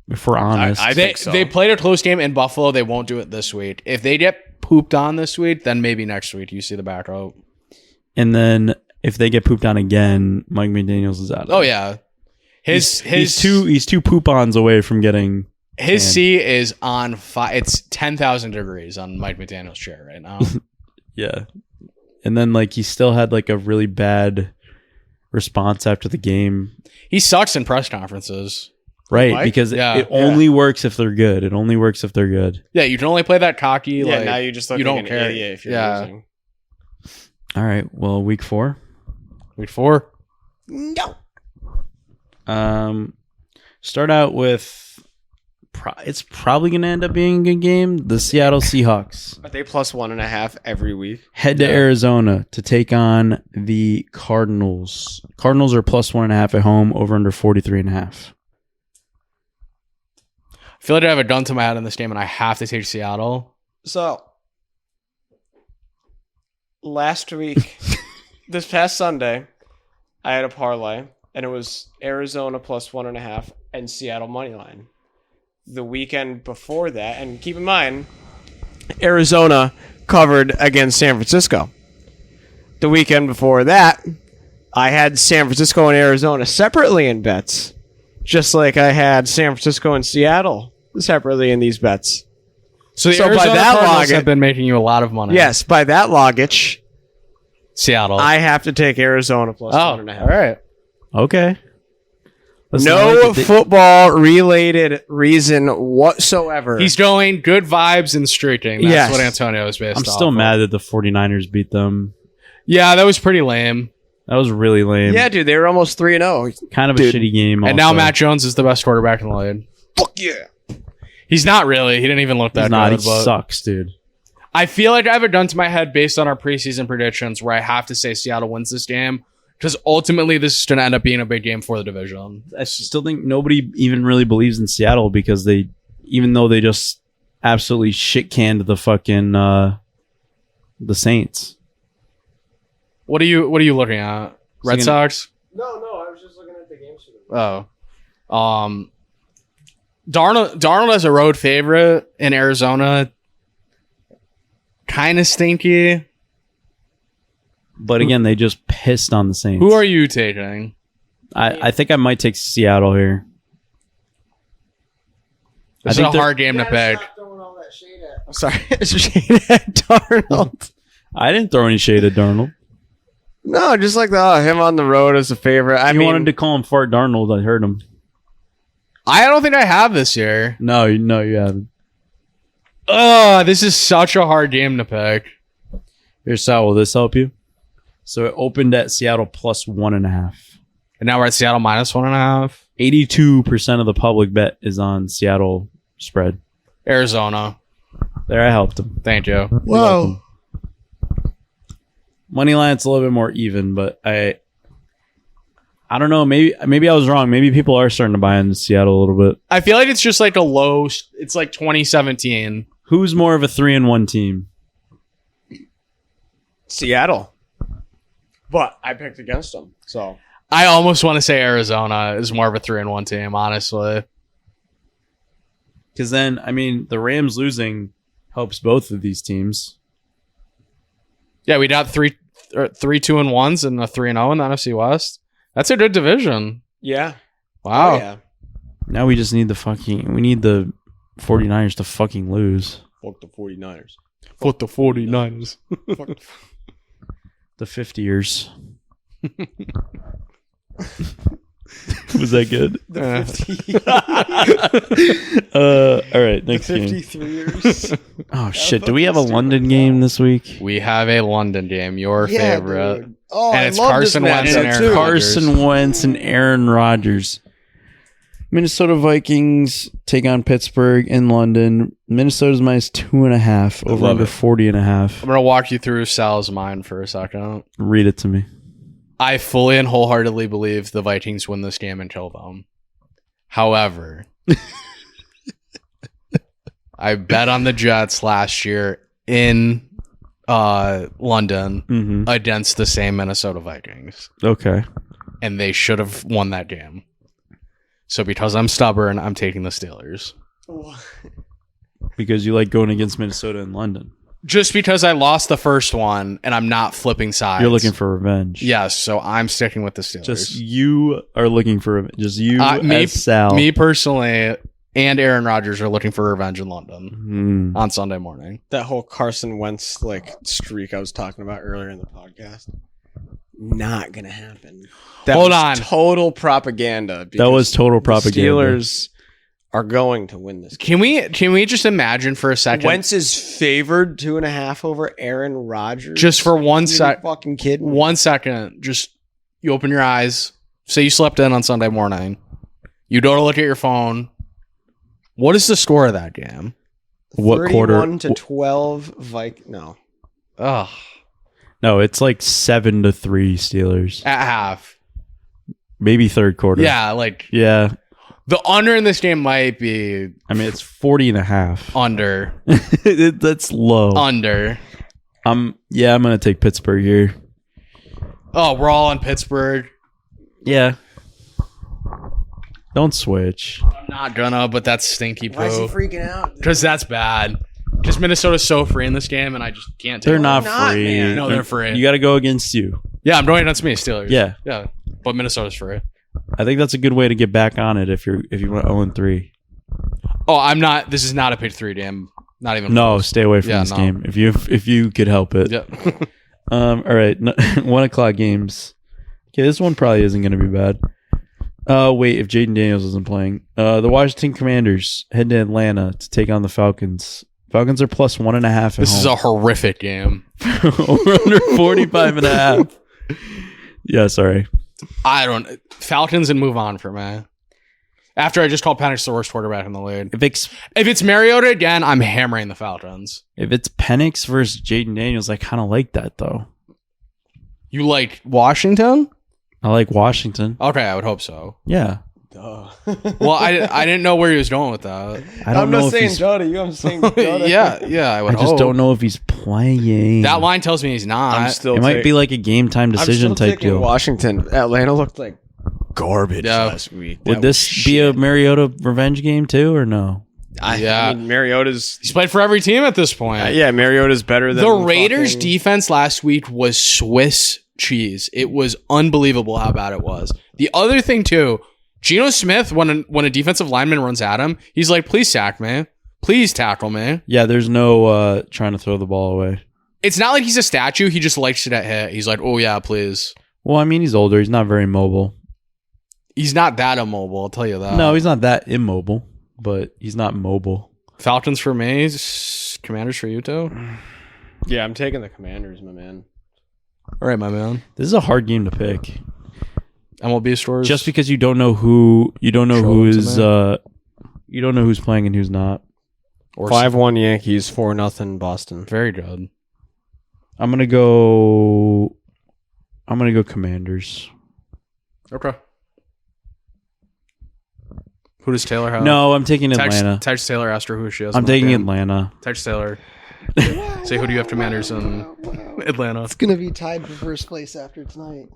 if we're honest. I think so. They played a close game in Buffalo. They won't do it this week. If they get pooped on this week, then maybe next week you see the backup. And then if they get pooped on again, Mike McDaniels is out. Oh yeah. He's two poop-ons away from getting his seat is on fire. It's 10,000 degrees on Mike McDaniel's chair right now. Yeah, and then he still had a really bad response after the game. He sucks in press conferences, right? Mike? Because it only works if they're good. It only works if they're good. Yeah, you can only play that cocky. Yeah, now you just you don't care if you're losing. All right. Well, week 4. No. Start out with it's probably going to end up being a good game. The Seattle Seahawks. Are they plus 1.5 every week? Head to Arizona to take on the Cardinals. Cardinals are plus 1.5 at home, over under 43.5. I feel like I have a gun to my head in this game, and I have to take Seattle. So, last week, this past Sunday, I had a parlay, and it was Arizona plus 1.5 and Seattle money line. The weekend before that, and keep in mind, Arizona covered against San Francisco. The weekend before that, I had San Francisco and Arizona separately in bets, just like I had San Francisco and Seattle separately in these bets. So the So by Arizona that Cardinals logic- have been making you a lot of money. Yes, by that logic, Seattle. I have to take Arizona plus all 1.5. right. Okay. Let's not No like it. football-related reason whatsoever. He's going good vibes and streaking. That's Yes. what Antonio is based I'm off still of. mad that the 49ers beat them. Yeah, that was pretty lame. That was really lame. yeah, dude, they were almost 3-0. Kind of Dude. a shitty game. And now also. Matt Jones is the best quarterback in the league. Fuck yeah. He's not really. He didn't even look that He's not. good. He But sucks, dude. I feel like I have a gun to my head based on our preseason predictions where I have to say Seattle wins this game because ultimately this is going to end up being a big game for the division. I still think nobody even really believes in Seattle because even though they just absolutely shit canned the fucking the Saints. What are you looking at? Red gonna- Sox? No, I was just looking at the game sheet. Oh. Darnold as a road favorite in Arizona. Kind of stinky. But again, they just pissed on the Saints. Who are you taking? I think I might take Seattle here. This is a hard game to pick. I'm sorry. Shade at Darnold. I didn't throw any shade at Darnold. No, just like him on the road as a favorite. I You mean, wanted to call him Fart Darnold. I heard him. I don't think I have this year. No, you haven't. Oh, this is such a hard game to pick. Here, Sal, will this help you? So it opened at Seattle plus 1.5. And now we're at Seattle minus 1.5. 82% of the public bet is on Seattle spread. Arizona. There, I helped him. Thank you. whoa. Money line's a little bit more even, but I don't know. Maybe I was wrong. Maybe people are starting to buy into Seattle a little bit. I feel like it's just like it's like 2017. Who's more of a 3-1 team? Seattle. But I picked against them. So I almost want to say Arizona is more of a 3-1 team, honestly. Because then, I mean, the Rams losing helps both of these teams. Yeah, we got three 2-1s and a 3-0 in the NFC West. That's a good division. yeah. Wow. Oh, yeah. Now we just need the 49ers to fucking lose. Fuck the 49ers. Fuck the 49ers. The 50ers. Was that good? The 50. All right, next game. 53ers. Oh shit! Do we have a London game this week? We have a London game, your favorite. Dude. Oh, And I it's love Carson this Wentz matchup, and Aaron too. Rodgers. Carson Wentz and Aaron Rodgers. Minnesota Vikings take on Pittsburgh in London. Minnesota's minus 2.5 over love under it. 40.5. I'm going to walk you through Sal's mind for a second. Read it to me. I fully and wholeheartedly believe the Vikings win this game and kill them. However, I bet on the Jets last year in London Mm-hmm. against the same Minnesota Vikings, Okay. and they should have won that game. So because I'm stubborn, I'm taking the Steelers. Because you like going against Minnesota in London. Just because I lost the first one and I'm not flipping sides. You're looking for revenge. Yes, so I'm sticking with the Steelers. Just you are looking for revenge. Just you me- as Sal. Me personally and Aaron Rodgers are looking for revenge in London Mm. on Sunday morning. That whole Carson Wentz streak I was talking about earlier in the podcast. Not gonna happen. That Hold was on. total propaganda. That was total the propaganda. Steelers are going to win this game. Can we just imagine for a second? Wentz is favored 2.5 over Aaron Rodgers. Just for one You sec. fucking kidding me? 1 second. Just you open your eyes. Say you slept in on Sunday morning. You go to look at your phone. What is the score of that game? What quarter? 31 to 12. No. Ugh. No, it's like 7-3 Steelers. At half. Maybe third quarter. Yeah, like Yeah. the under in this game might be I mean, it's 40.5. under. That's low. Under. I'm going to take Pittsburgh here. Oh, we're all in Pittsburgh. Yeah. Don't switch. I'm not gonna, but that's stinky Why is he poo. freaking out? Because that's bad. Because Minnesota's so free in this game, and I just can't take They're it. not not, free. No, they're free. You got to go against you. Yeah, I'm going against me, Steelers. Yeah. Yeah. But Minnesota's free. I think that's a good way to get back on it if you went 0-3. Oh, I'm not. This is not a pick 3 game. Not even. No, close. stay away from this game if you could help it. Yeah. All right, 1:00 games. Okay, this one probably isn't going to be bad. Wait, if Jaden Daniels isn't playing, the Washington Commanders head to Atlanta to take on the Falcons. Falcons are plus 1.5. This is a horrific game. Over under 45.5. Yeah, sorry. I don't. Falcons and move on for me. After I just called Penix the worst quarterback in the league. If it's Mariota again, I'm hammering the Falcons. If it's Penix versus Jaden Daniels, I kind of like that though. You like Washington? I like Washington. Okay, I would hope so. Yeah. Duh. Well, I didn't know where he was going with that. I'm not saying duh to you. I'm saying duh. yeah, I would I just hope. don't know if he's playing. That line tells me he's not. It might be like a game time decision type deal. Washington. Atlanta looked like garbage last week. Would this be a Mariota revenge game too, or no? I mean, Mariota's... He's played for every team at this point. Yeah, Mariota's better than... The Raiders' defense last week was Swiss cheese. It was unbelievable how bad it was. The other thing, too, Geno Smith, when a defensive lineman runs at him, he's like, please sack me. Please tackle me. Yeah, there's no trying to throw the ball away. It's not like he's a statue. He just likes to get hit. He's like, oh, yeah, please. Well, I mean, he's older. He's not very mobile. He's not that immobile, I'll tell you that. No, he's not that immobile, but he's not mobile. Falcons for me, Commanders for you too? Yeah, I'm taking the Commanders, my man. All right, my man. This is a hard game to pick. MLB stores. Just because you don't know who you don't know who's playing and who's not. Or 5-1 Yankees, 4-0 Boston. Very good. I'm gonna go Commanders. Okay. Who does Taylor have? No, I'm taking Atlanta. Text Taylor asked her who she has. I'm taking Atlanta. Text Taylor. Say who do you have Commanders in Atlanta? It's gonna be tied for first place after tonight,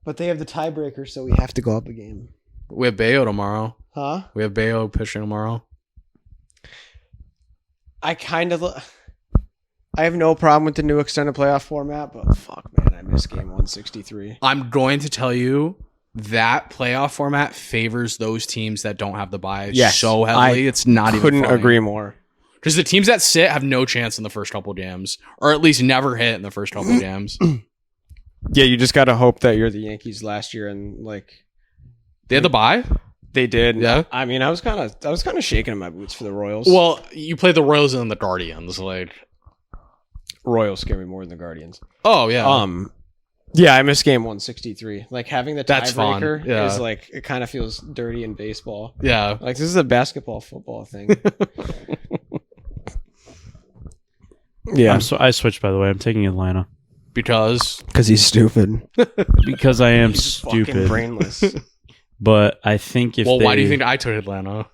but they have the tiebreaker, so we have to go up a game. We have Bayo tomorrow. Huh? We have Bayo pitching tomorrow. I have no problem with the new extended playoff format, but fuck, man, I miss game 163. I'm going to tell you that playoff format favors those teams that don't have the bye so heavily. It's not even couldn't funny. agree more. Because the teams that sit have no chance in the first couple games, or at least never hit in the first couple games. Yeah, you just got to hope that you're the Yankees last year and like They had the bye? They did. Yeah. I mean, I was kind of shaking in my boots for the Royals. Well, you play the Royals and the Guardians, like Royals scare me more than the Guardians. Oh yeah. Yeah, I miss game 163. Like having the That's fun. tiebreaker Yeah. is like it kind of feels dirty in baseball. Yeah. Like this is a basketball football thing. Yeah. I switched, by the way. I'm taking Atlanta. Because he's stupid. Because I am He's stupid. fucking brainless. But I think if why do you think I took Atlanta?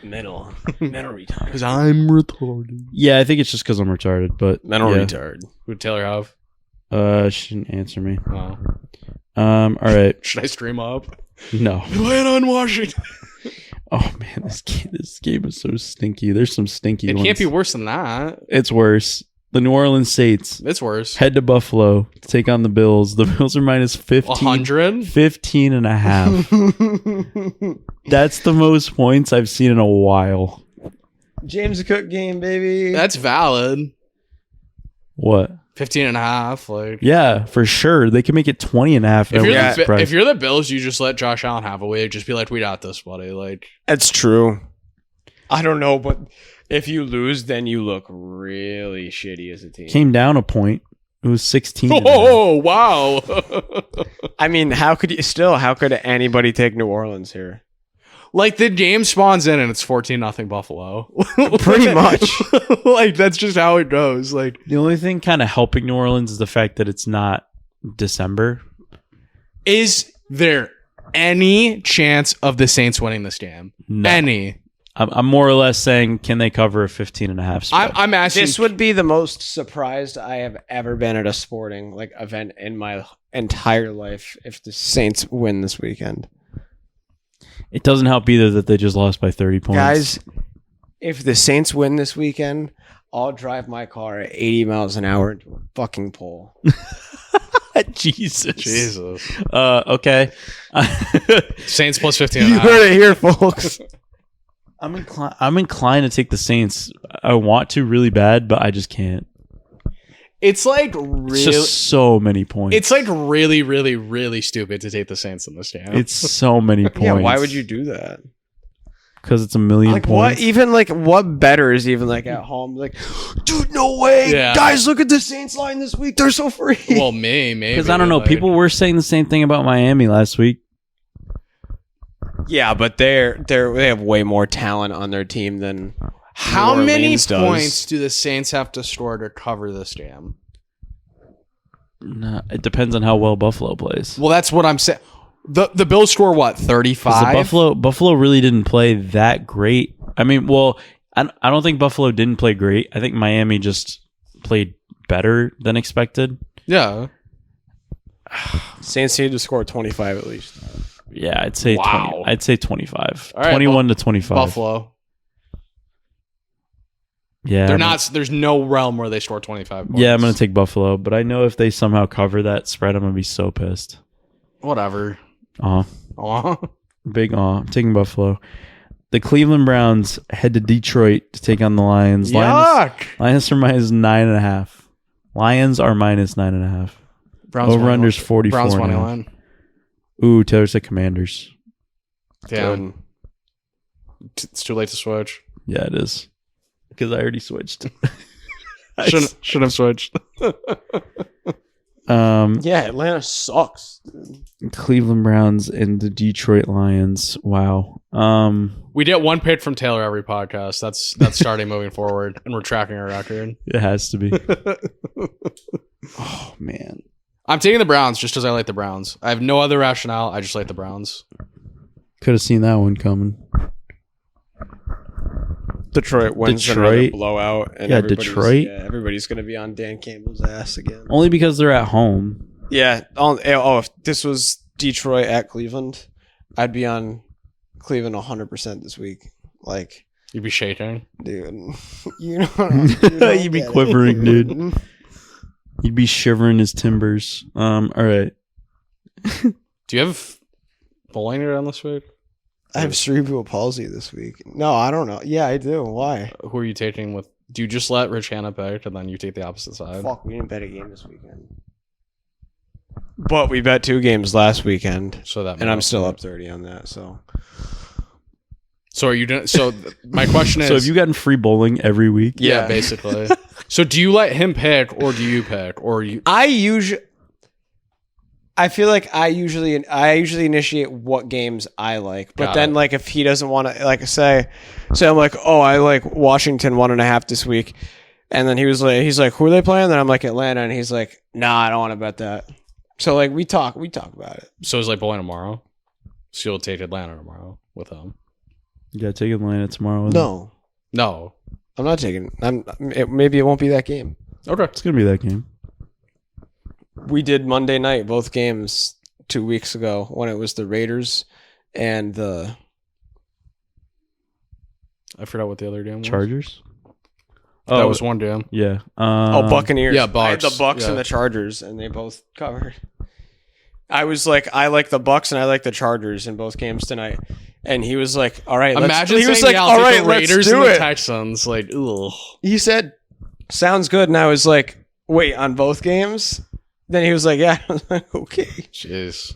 Mental retard. Because I'm retarded. Yeah, I think it's just because I'm retarded. But Mental yeah. retard. Who did Taylor have? She didn't answer me. Oh. All right. Should I stream up? No. Atlanta and Washington. Oh man, this game is so stinky. There's some stinky It ones. can't be worse than that. It's worse. The New Orleans Saints It's worse. head to Buffalo to take on the Bills. The Bills are minus 100? 15 and a half. That's the most points I've seen in a while. James Cook game, baby. That's valid. What? 15 and a half. Like, Yeah, for sure. They can make it 20 and a half. if you're the Bills, you just let Josh Allen have a way. Just be like, we got this, buddy. Like, That's true. I don't know, but if you lose, then you look really shitty as a team. Came down a point. It was 16. and a half. oh, wow. I mean, how could anybody take New Orleans here? Like, the game spawns in and it's 14-0 Buffalo. Pretty much. Like, that's just how it goes. Like, The only thing kind of helping New Orleans is the fact that it's not December. is there any chance of the Saints winning this game? No. Any? I'm more or less saying, can they cover a 15 and a half spread? I'm asking. This would be the most surprised I have ever been at a sporting event in my entire life if the Saints win this weekend. It doesn't help either that they just lost by 30 points. Guys, if the Saints win this weekend, I'll drive my car at 80 miles an hour into a fucking pole. Jesus. Okay. Saints plus 15 You and a half. heard it here, folks. I'm inclined to take the Saints. I want to really bad, but I just can't. It's like It's really, just so many points. it's like really, really, really stupid to take the Saints in this game. It's so many points. Yeah, why would you do that? Because it's a million Like points. what? Even like what better is even like at home? Like, dude, no way, Yeah. guys! Look at the Saints line this week. They're so free. Well, maybe. Because I don't know. like- People were saying the same thing about Miami last week. yeah, but they have way more talent on their team than How New many Orleans does. points do the Saints have to score to cover this game? Nah, it depends on how well Buffalo plays. Well, that's what I'm saying. The Bills score what, 35? Buffalo really didn't play that great. I mean, well, I don't think Buffalo didn't play great. I think Miami just played better than expected. Yeah. Saints need to score 25 at least. Yeah, I'd say Wow. 20. I'd say 25. All right, 21 to 25. Buffalo. Yeah, They're not. There's no realm where they score 25 points. Yeah, I'm gonna take Buffalo, but I know if they somehow cover that spread, I'm gonna be so pissed. Whatever. Aw, big aw. I'm taking Buffalo. The Cleveland Browns head to Detroit to take on the Lions. Lions are minus 9.5. Lions are minus 9.5. Browns Over unders 44. Browns money line. Ooh, Taylor said Commanders. Damn. It's too late to switch. Yeah, it is. Because I already switched. Should have switched. Yeah, Atlanta sucks. Cleveland Browns and the Detroit Lions. Wow. We get one pick from Taylor every podcast. That's starting moving forward, and we're tracking our record. It has to be. Oh man. I'm taking the Browns just because I like the Browns. I have no other rationale. I just like the Browns. Could have seen that one coming. Detroit wins Detroit? another blowout. And Yeah, everybody's- Detroit? Yeah, everybody's going to be on Dan Campbell's ass again. Only because they're at home. Yeah. If this was Detroit at Cleveland, I'd be on Cleveland 100% this week. Like, You'd be shaking. dude, you know, You'd be quivering, dude. He'd be shivering his timbers. All right. Do you have bowling around this week? I have cerebral palsy this week. No, I don't know. Yeah, I do. Why? Who are you taking with? Do you just let Rich Hanna pick and then you take the opposite side? Fuck, we didn't bet a game this weekend. but we bet 2 games last weekend, So that and I'm still up 30 on that. So So are you doing? So my question is. So have you gotten free bowling every week? Yeah, Yeah. basically. So do you let him pick, or do you pick, or you? I feel like I usually initiate what games I like, but Got then it. like if he doesn't want to, like say I'm like, oh, I like Washington 1.5 this week, and then he's like, who are they playing? Then I'm like Atlanta, and he's like, nah, I don't want to bet that. So like we talk about it. So it's like bowling tomorrow. So you'll take Atlanta tomorrow with him. You gotta take Atlanta tomorrow. No, No. I'm not taking. Maybe it won't be that game. Okay. It's gonna be that game. We did Monday night both games 2 weeks ago when it was the Raiders and the I forgot what the other game was. Chargers? That was one game. Yeah. Buccaneers. yeah, I had the Bucks. Bucks Yeah. and the Chargers, and they both covered. I was like, I like the Bucks and I like the Chargers in both games tonight. And he was like, all right, Imagine he was saying, like, yeah, all I'll right, take the let's Raiders do and the it. Texans. Like, ugh. He said, sounds good. And I was like, wait, on both games? Then he was like, yeah. I was like, okay. Jeez.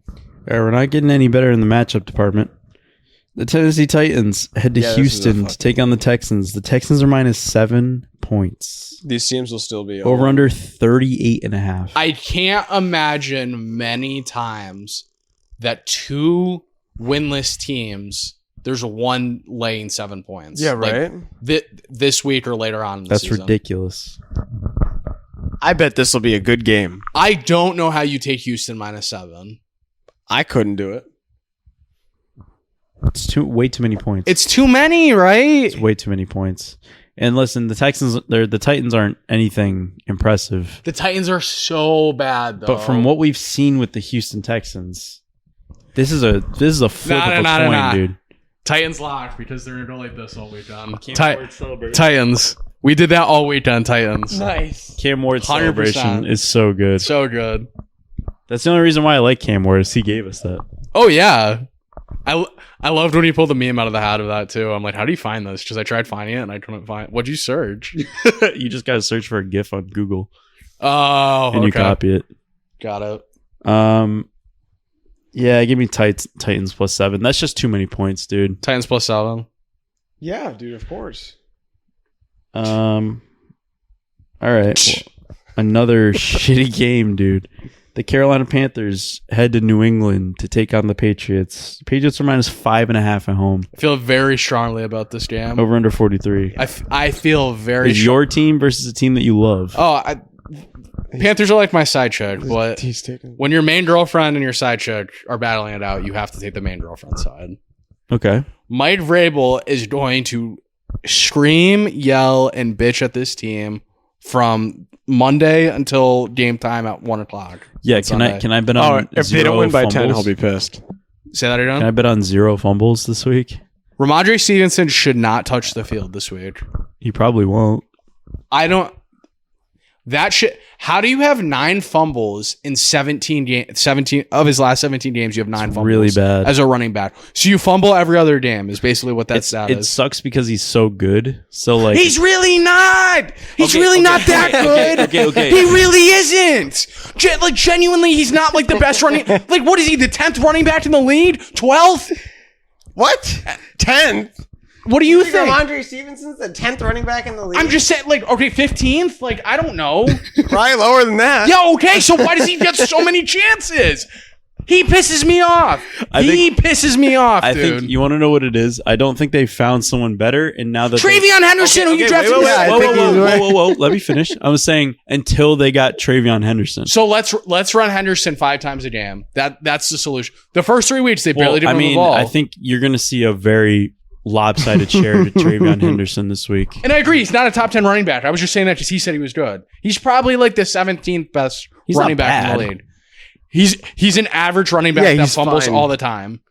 All right, we're not getting any better in the matchup department. The Tennessee Titans head to Yeah, this is a Houston to fucking take on the Texans. The Texans are minus 7 points. These teams will still be Over under 38.5. I can't imagine many times that 2 winless teams, there's one laying 7 points. Yeah, Like, right? this week or later on in the That's season. ridiculous. I bet this will be a good game. I don't know how you take Houston minus 7. I couldn't do it. It's way too many points. It's too many, right? It's way too many points. And listen, the Titans aren't anything impressive. The Titans are so bad, though. But from what we've seen with the Houston Texans, this is a flip of a coin, dude. Titans locked because they're going to go like this all weekend. Titans. We did that all week on Titans. Nice. Cam Ward's 100%. celebration is so good. So good. That's the only reason why I like Cam Ward is he gave us that. Oh, yeah. I loved when he pulled the meme out of the hat of that, too. I'm like, how do you find this? Because I tried finding it and I couldn't find it. What'd you search? You just got to search for a GIF on Google. Oh, and you copy it. Got it. Yeah, give me Titans plus 7. That's just too many points, dude. Titans plus 7. Yeah, dude, of course. All right. Well, another shitty game, dude. The Carolina Panthers head to New England to take on the Patriots. The Patriots are minus 5.5 at home. I feel very strongly about this game. Over under 43. I feel very Is your team versus a team that you love? Panthers are like my side chick, but He's taking. when your main girlfriend and your side chick are battling it out, you have to take the main girlfriend's side. Okay. Mike Vrabel is going to scream, yell, and bitch at this team from Monday until game time at 1:00. Yeah, can I bet on if they don't win by 10, he'll be pissed. Say that again. Can I bet on 0 fumbles this week? Rhamondre Stevenson should not touch the field this week. He probably won't. I don't. That shit. How do you have 9 fumbles in 17 of his last 17 games? You have 9 fumbles. Really bad. As a running back. So you fumble every other game is basically what that stat It is. sucks because he's so good. So like He's really not. He's really not that good. Okay. He really isn't. Genuinely, he's not like the best running. Like, what is he? The 10th running back in the league? 12th? What? 10th? What do you think? Rhamondre Stevenson's the 10th running back in the league. I'm just saying, like, okay, 15th? Like, I don't know. Probably lower than that. Yeah, okay, so why does he get so many chances? He pisses me off. He pisses me off, I dude. think you want to know what it is. I don't think they found someone better, and now that Travion Henderson, who you drafted. whoa. Let me finish. I was saying until they got Travion Henderson. So let's run Henderson 5 times a game. That's the solution. The first 3 weeks they barely did move the ball. I think you're going to see a very lopsided share to Travion Henderson this week. And I agree, he's not a top 10 running back. I was just saying that because he said he was good. He's probably like the 17th best running back in the league. He's an average running back that fumbles all the time.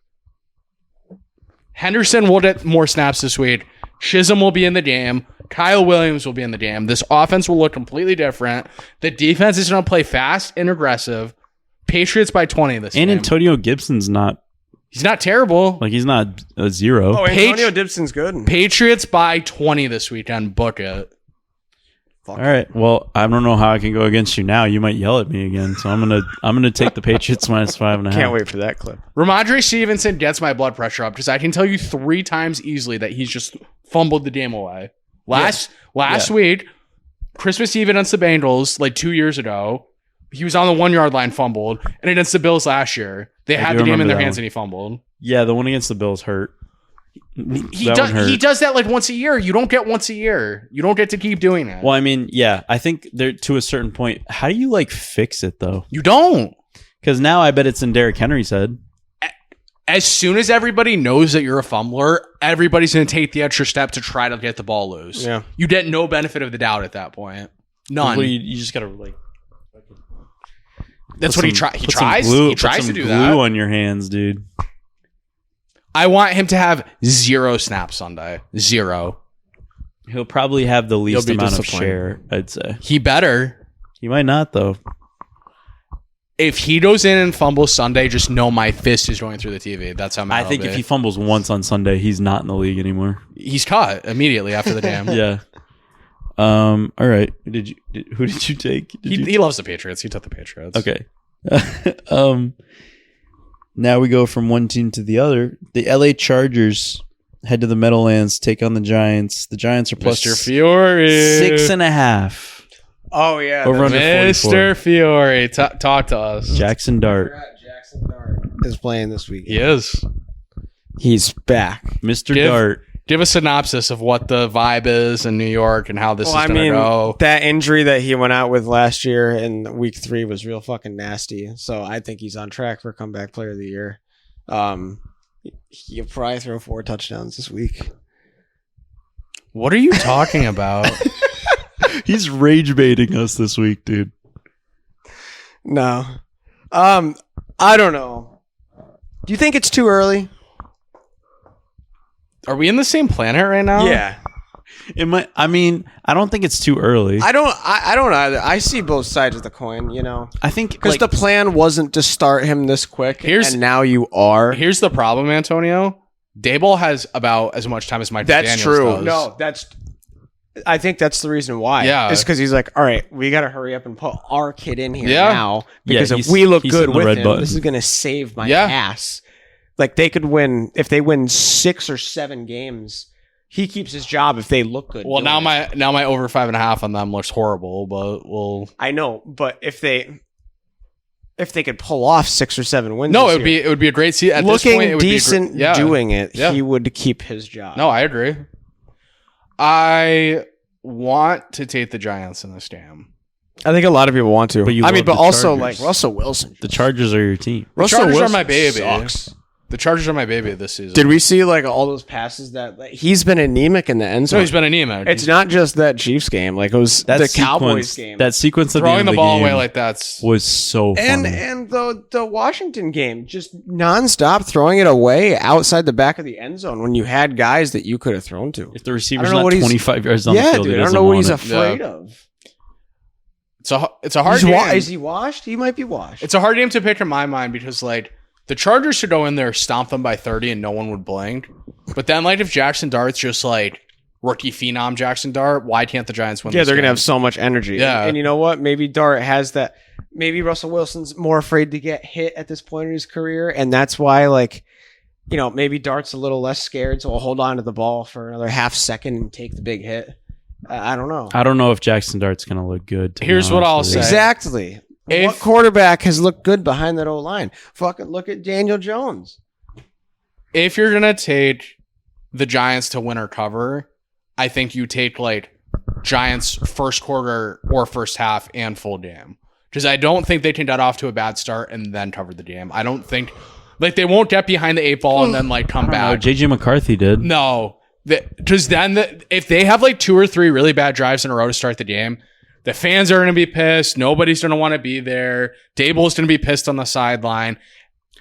Henderson will get more snaps this week. Chisholm will be in the game. Kyle Williams will be in the game. This offense will look completely different. The defense is going to play fast and aggressive. Patriots by 20 this game. And Antonio Gibson's not. He's not terrible. Like, he's not a 0. Oh, Antonio Gibson's good. Patriots by 20 this weekend. Book it. All right. Well, I don't know how I can go against you now. You might yell at me again. So I'm gonna take the Patriots minus 5.5. Can't wait for that clip. Rhamondre Stevenson gets my blood pressure up because I can tell you 3 times easily that he's just fumbled the game away. Last week, Christmas Eve against the Bengals, like 2 years ago, he was on the 1 yard line, fumbled, and against the Bills last year, they had the game in their hands and he fumbled. Yeah, the one against the Bills hurt. He does that like once a year. You don't get once a year. You don't get to keep doing it. Well, I mean, yeah, I think there to a certain point. How do you like fix it though? You don't. Because now I bet it's in Derrick Henry's head. As soon as everybody knows that you're a fumbler, everybody's going to take the extra step to try to get the ball loose. Yeah. You get no benefit of the doubt at that point. None. Well, you just got to like. That's what he tries. He tries to do glue that. on your hands, dude. I want him to have 0 snaps Sunday. 0. He'll probably have the least be amount of disappointed. share, I'd say. He better. He might not, though. If he goes in and fumbles Sunday, just know my fist is going through the TV. That's how mad I think I'll if be. he fumbles once on Sunday, he's not in the league anymore. He's caught immediately after the game. Yeah. All right. Who did you take? He loves the Patriots. He took the Patriots. Okay. Now we go from one team to the other. The LA Chargers head to the Meadowlands, take on the Giants. The Giants are plus Mr. Fiore. 6.5. Oh, yeah. Over under 44. Mr. Fiore. Talk to us. Jackson Dart. Jackson Dart is playing this week. He is. He's back. Mr. Dart. Give a synopsis of what the vibe is in New York and how this is going to go. That injury that he went out with last year in week 3 was real fucking nasty. So I think he's on track for comeback player of the year. He'll probably throw 4 touchdowns this week. What are you talking about? He's rage baiting us this week, dude. No. I don't know. Do you think it's too early? Are we in the same planet right now? Yeah. It might. I mean, I don't think it's too early. I don't either. I see both sides of the coin, you know. I think Because the plan wasn't to start him this quick, and now you are. Here's the problem, Antonio. Daboll has about as much time as Mike That's McDaniels true. does. No, I think that's the reason why. Yeah. It's because he's like, all right, we got to hurry up and put our kid in here Yeah. now. Because if he's- we look he's good hitting the with red him, button. this is going to save my Yeah. ass. Like, they could win, if they win 6 or 7 games, he keeps his job if they look good. Well, doing now it. my over 5.5 on them looks horrible, but we'll. I know, but if they could pull off 6 or 7 wins, No, this it would be a great season. At looking this point, it would decent be doing it, Yeah. he would keep his job. No, I agree. I want to take the Giants in this game. I think a lot of people want to. But you I mean, love but the also Chargers. like Russell Wilson. the Chargers are your team. Russell Chargers are Wilson my baby. sucks. The Chargers are my baby this season. Did we see like all those passes that he's been anemic in the end No, zone? he's been anemic. It's not just that Chiefs game. Like it was the Cowboys game. That sequence of throwing the ball away game like that's. was so funny. and the Washington game, just nonstop throwing it away outside the back of the end zone when you had guys that you could have thrown to. If the receiver's I don't know not what he's- 25 yards down the Yeah, field, dude. he I don't doesn't know what want he's it. afraid of. It's a hard game. Is he washed? He might be washed. It's a hard game to pick in my mind because like the Chargers should go in there, stomp them by 30, and no one would blink. But then like if Jackson Dart's just like rookie phenom Jackson Dart, why can't the Giants win? Yeah, this they're game? gonna have so much energy. Yeah. and you know what? Maybe Dart has that. Maybe Russell Wilson's more afraid to get hit at this point in his career, and that's why, like, you know, maybe Dart's a little less scared, so he'll hold on to the ball for another half second and take the big hit. I don't know. I don't know if Jackson Dart's going to look good. to be Here's what honest I'll with you. say. Exactly. What quarterback has looked good behind that O-line? Fucking look at Daniel Jones. If you're gonna take the Giants to win or cover, I think you take like Giants first quarter or first half and full game. Because I don't think they can get off to a bad start and then cover the game. I don't think like they won't get behind the 8 ball and then like come No, back. JJ McCarthy did. No, because then if they have like 2 or 3 really bad drives in a row to start the game, the fans are going to be pissed. Nobody's going to want to be there. Daboll's going to be pissed on the sideline.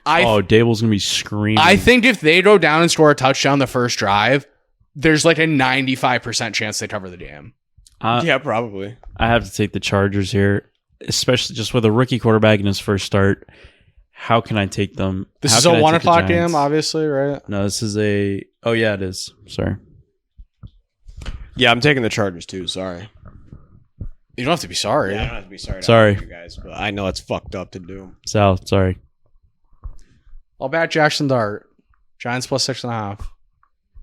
Dable's going to be screaming. I think if they go down and score a touchdown the first drive, there's like a 95% chance they cover the game. Yeah, probably. I have to take the Chargers here, especially just with a rookie quarterback in his first start. How can I take them? This How is can a I 1 take the o'clock Giants? game, obviously, right? No, this is a. Oh yeah, it is. Sorry. Yeah, I'm taking the Chargers too. Sorry. You don't have to be sorry. Yeah, I don't have to be sorry. Sorry. You guys, but I know it's fucked up to do. Sal, sorry. I'll bet Jackson Dart. Giants plus 6.5.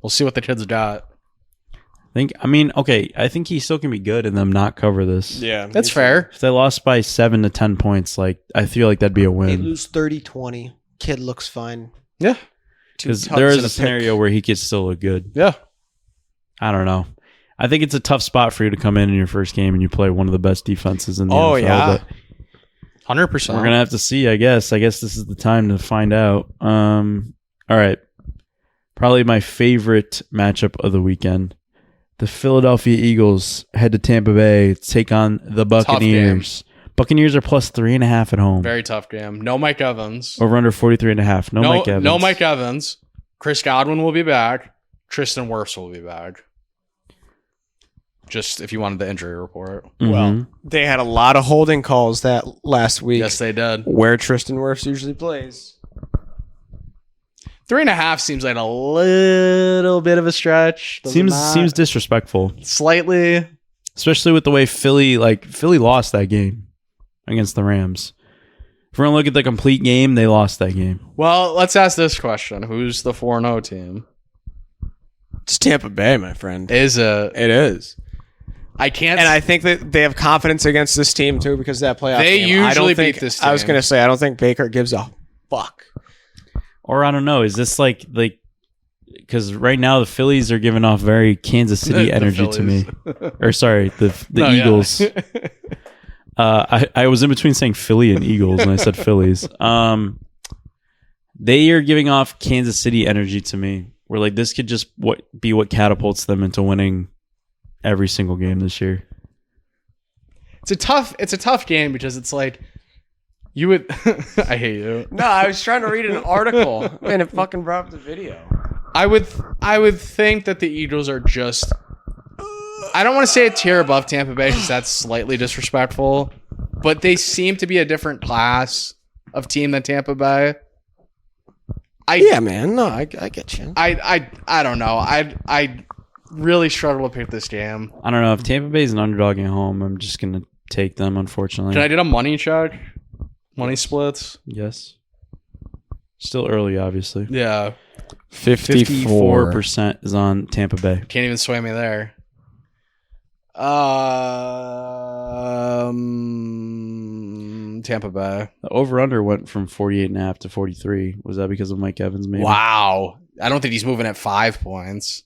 We'll see what the kids got. I think he still can be good and them not cover this. Yeah, That's fair. If they lost by 7 to 10 points, like I feel like that'd be a They win. lose 30-20. Kid looks fine. Yeah. Because there is a scenario where he could still look good. Yeah. I don't know. I think it's a tough spot for you to come in your first game and you play one of the best defenses in the NFL. yeah. But 100%. we're gonna have to see. I guess this is the time to find out. All right. Probably my favorite matchup of the weekend. The Philadelphia Eagles head to Tampa Bay to take on the Buccaneers. Buccaneers are plus 3.5 at home. Very tough game. No Mike Evans. Over under 43.5. No Mike Evans. No Mike Evans. Chris Godwin will be back. Tristan Wirfs will be back. Just if you wanted the injury report. Mhm. Well, they had a lot of holding calls that last week. Yes, they did. Where Tristan Wirfs usually plays. 3.5 seems like a little bit of a stretch. Does it not? seems disrespectful, Slightly. especially with the way Philly lost that game against the Rams. If we're gonna look at the complete game, they lost that game. Well, let's ask this question. Who's the 4-0 team? It's Tampa Bay, my friend. Is it? It is. I can't. And I think that they have confidence against this team, too, because of that playoff They game. I don't usually think- beat this I was team. going to say, I don't think Baker gives a fuck. Or I don't know. Is this like because right now the Phillies are giving off very Kansas City The energy to me. Phillies. Or sorry, the No, yeah. Eagles. I was in between saying Philly and Eagles, and I said Phillies. They are giving off Kansas City energy to me. Where like this could just be what catapults them into winning every single game this year. It's a tough game because it's like you would. I hate you. No, I was trying to read an article, and it fucking brought up the video. I would think that the Eagles are just I don't want to say a tier above Tampa Bay because that's slightly disrespectful, but they seem to be a different class of team than Tampa Bay. Yeah, man. No, I get you. I don't know. I really struggle to pick this game. I don't know. If Tampa Bay's an underdog at home, I'm just going to take them, unfortunately. Can I do a money check? Money splits? Yes. Still early, obviously. Yeah. 54% is on Tampa Bay. Can't even sway me there. Tampa Bay. The over-under went from 48.5 to 43. Was that because of Mike Evans, maybe? Wow. I don't think he's moving at 5 points.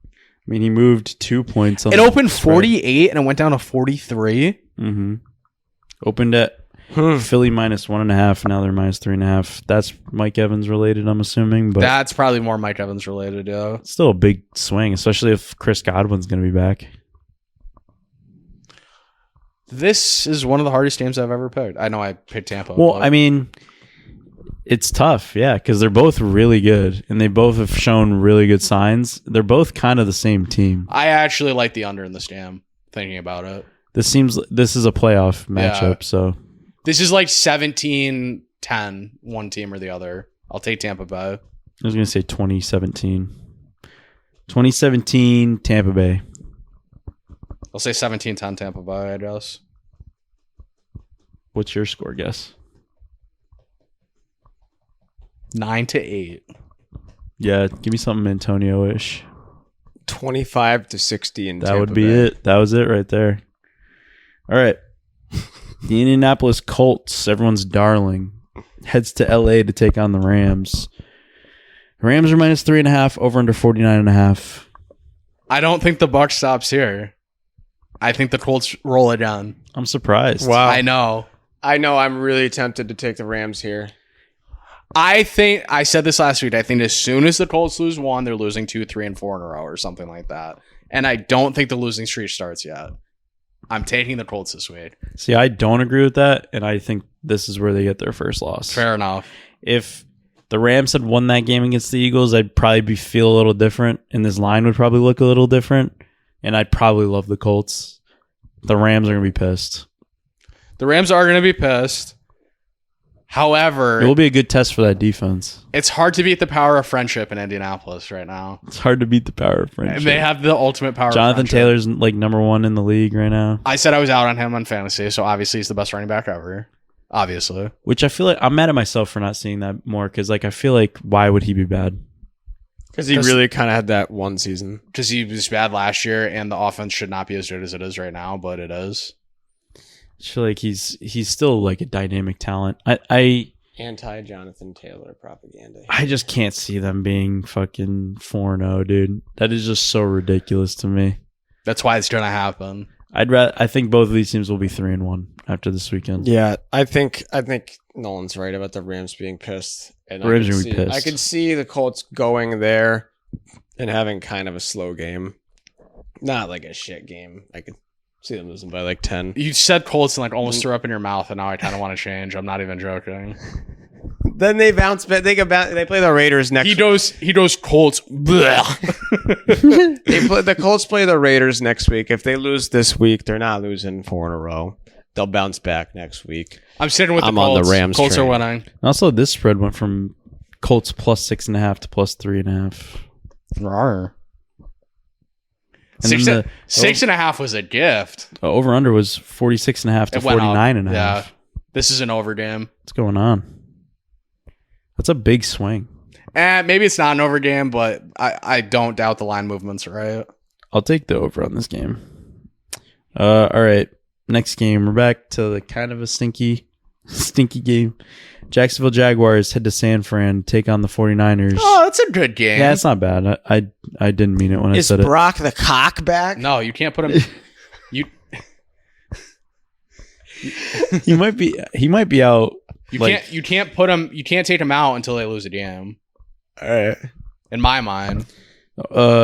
I mean, he moved 2 points. On It the opened spread. 48 and it went down to 43. Mm-hmm. Opened at Philly minus 1.5. Now they're minus 3.5. That's Mike Evans related, I'm assuming. But That's probably more Mike Evans related, yeah. still a big swing, especially if Chris Godwin's going to be back. This is one of the hardest games I've ever picked. I know I picked Tampa. Well, but I mean, it's tough, yeah, because they're both really good, and they both have shown really good signs. They're both kind of the same team. I actually like the under in this game, thinking about it. This is a playoff matchup, so This is like 17-10, one team or the other. I'll take Tampa Bay. I was going to say 2017. 2017 Tampa Bay. I'll say 17-10 Tampa Bay, I guess. What's your score guess? 9-8. Yeah, give me something Antonio-ish. 25-60 in That Tampa would be Bay. it. That was it right there. All right. The Indianapolis Colts, everyone's darling, heads to LA to take on the Rams. Rams are minus 3.5, over under 49.5. I don't think the buck stops here. I think the Colts roll it down. I'm surprised. Wow. I know. I'm really tempted to take the Rams here. I think I said this last week. I think as soon as the Colts lose one, they're losing 2, 3, and 4 in a row or something like that. And I don't think the losing streak starts yet. I'm taking the Colts this week. See, I don't agree with that, and I think this is where they get their first loss. Fair enough. If the Rams had won that game against the Eagles, I'd probably feel a little different, and this line would probably look a little different, and I'd probably love the Colts. The Rams are going to be pissed. The Rams are going to be pissed. However, It will be a good test for that defense. it's hard to beat the power of friendship in Indianapolis right now. It's hard to beat the power of friendship. And they have the ultimate power Jonathan of friendship. Taylor's like number 1 in the league right now, I said I was out on him on fantasy, so obviously he's the best running back ever. Obviously. which I feel like I'm mad at myself for not seeing that more because like I feel like why would he be bad? Because he really kind of had that one season. Because he was bad last year, and the offense should not be as good as it is right now, but it is. I feel like he's still like a dynamic talent. I Anti-Jonathan Taylor propaganda. I just can't see them being fucking 4-0, dude. That is just so ridiculous to me. That's why it's going to happen. I think both of these teams will be 3-1 after this weekend. Yeah, I think Nolan's right about the Rams being pissed. And The Rams are gonna be pissed. I could see the Colts going there and having kind of a slow game. Not like a shit game. I could see them losing by like 10. You said Colts and like almost threw up in your mouth, and now I kind of want to change. I'm not even joking. Then they bounce back. They play the Raiders next. He goes Colts. Blech. The Colts play the Raiders next week. If they lose this week, they're not losing 4 in a row. They'll bounce back next week. I'm sitting with the I'm Colts. on the Rams Colts train. are winning. And also, this spread went from Colts plus 6.5 to plus 3.5. Rawr. And then the 6.5 was a gift. over under was 46.5 to It went up. 49.5. Yeah. This is an over game. What's going on? That's a big swing. And maybe it's not an over game, but I don't doubt the line movements, right? I'll take the over on this game. All right. Next game, we're back to the kind of a stinky game. Jacksonville Jaguars head to San Fran, take on the 49ers. Oh, that's a good game. Yeah, it's not bad. I didn't mean it when I Is said it. Brock the cock back? No, you can't put him. He might be out. You can't put him. You can't take him out until they lose a game. All right. In my mind,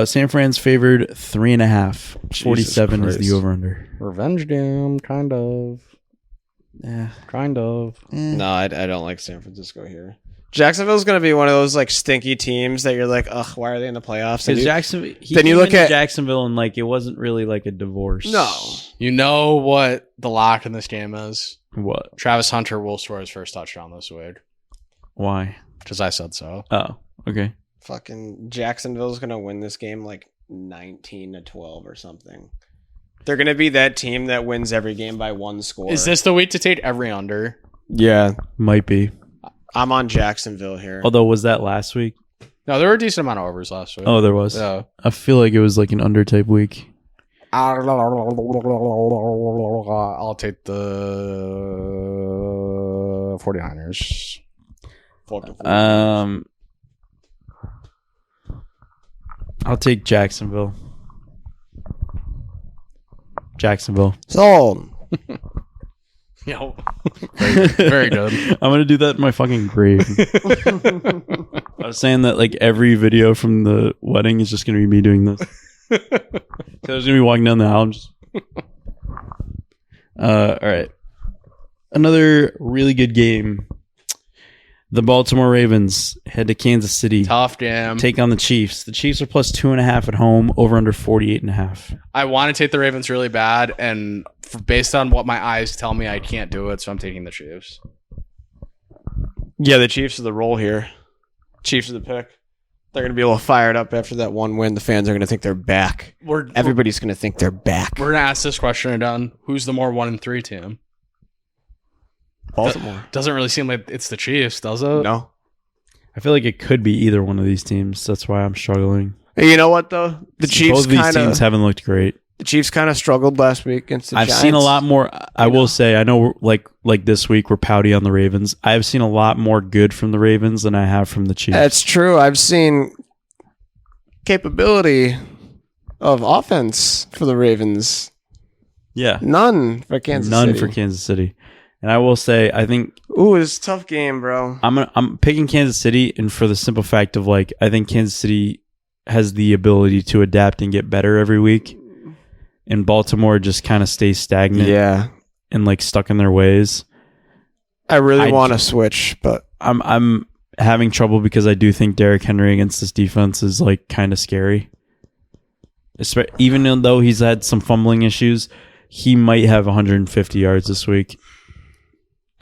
San Fran's favored 3.5. 47 is the Christ. over under. revenge game, kind of. Yeah. Kind of. No, I don't like San Francisco here. Jacksonville's going to be one of those like stinky teams that you're like, ugh, why are they in the playoffs? Because Jacksonville, then you look at Jacksonville and like it wasn't really like a divorce. No. You know what the lock in this game is? What? Travis Hunter will score his first touchdown this week. Why? Because I said so. Oh, okay. fucking Jacksonville's going to win this game like 19-12 or something. They're going to be that team that wins every game by one score. Is this the week to take every under? Yeah. Might be. I'm on Jacksonville here. Although, was that last week? No, there were a decent amount of overs last week. Oh, there was. Yeah. I feel like it was like an under type week. I'll take the 49ers. I'll take Jacksonville. Jacksonville. Sold. Yo. Very good. I'm gonna do that in my fucking grave. I was saying that like every video from the wedding is just gonna be me doing this. So I was gonna be walking down the aisle and just all right. Another really good game. The Baltimore Ravens head to Kansas City. Tough game. Take on the Chiefs. The Chiefs are plus 2.5 at home, over under 48.5. I want to take the Ravens really bad, and based on what my eyes tell me, I can't do it, so I'm taking the Chiefs. Yeah, the Chiefs are the roll here. Chiefs are the pick. They're going to be a little fired up after that one win. The fans are going to think they're back. Everybody's going to think they're back. We're going to ask this question again. Who's the more 1-3 team? Baltimore. Doesn't really seem like it's the Chiefs, does it? No. I feel like it could be either one of these teams. That's why I'm struggling. You know what, though? The Chiefs both of these teams haven't looked great. The Chiefs kind of struggled last week against the Giants. I've seen a lot more. I will say, I know like this week we're pouty on the Ravens. I've seen a lot more good from the Ravens than I have from the Chiefs. That's true. I've seen capability of offense for the Ravens. Yeah. None for Kansas City. None for Kansas City. And I will say, I think Ooh, it's a tough game, bro. I'm picking Kansas City, and for the simple fact of like, I think Kansas City has the ability to adapt and get better every week, and Baltimore just kind of stays stagnant. Yeah, and like stuck in their ways. I really want to switch, but I'm having trouble because I do think Derrick Henry against this defense is like kind of scary. Even though he's had some fumbling issues, he might have 150 yards this week.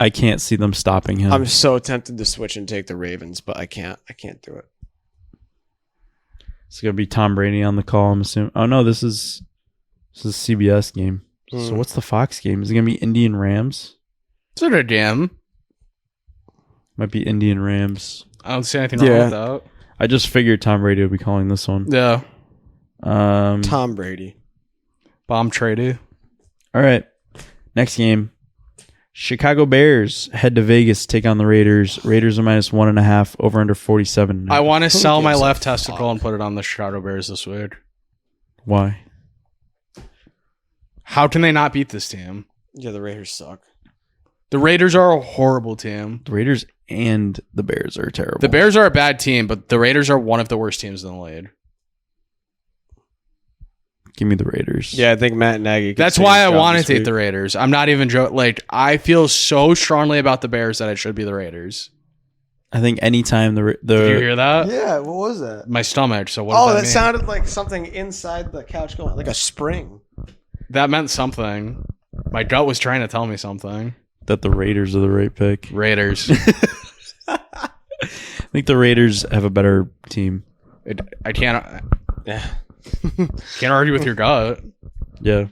I can't see them stopping him. I'm so tempted to switch and take the Ravens, but I can't. I can't do it. It's gonna be Tom Brady on the call, I'm assuming. Oh no, this is a CBS game. So what's the Fox game? Is it gonna be Indian Rams? Is it a game? Might be Indian Rams. I don't see anything wrong with that. I just figured Tom Brady would be calling this one. Yeah. Tom Brady. Bomb Trady. All right. Next game. Chicago Bears head to Vegas, take on the Raiders. Raiders are minus 1.5, over under 47. I want to sell my left testicle and put it on the Chicago Bears this week. Why? How can they not beat this team? Yeah, the Raiders suck. The Raiders are a horrible team. The Raiders and the Bears are terrible. The Bears are a bad team, but the Raiders are one of the worst teams in the league. Give me the Raiders. Yeah, I think Matt Nagy. That's why I want to take the Raiders. I'm not even joking. Like, I feel so strongly about the Bears that it should be the Raiders. I think anytime the Did you hear that? Yeah, what was that? My stomach. So what? Does that mean? Sounded like something inside the couch going like a spring. That meant something. My gut was trying to tell me something. that the Raiders are the right pick. Raiders. I think the Raiders have a better team. I can't. Can't argue with your gut. Yeah.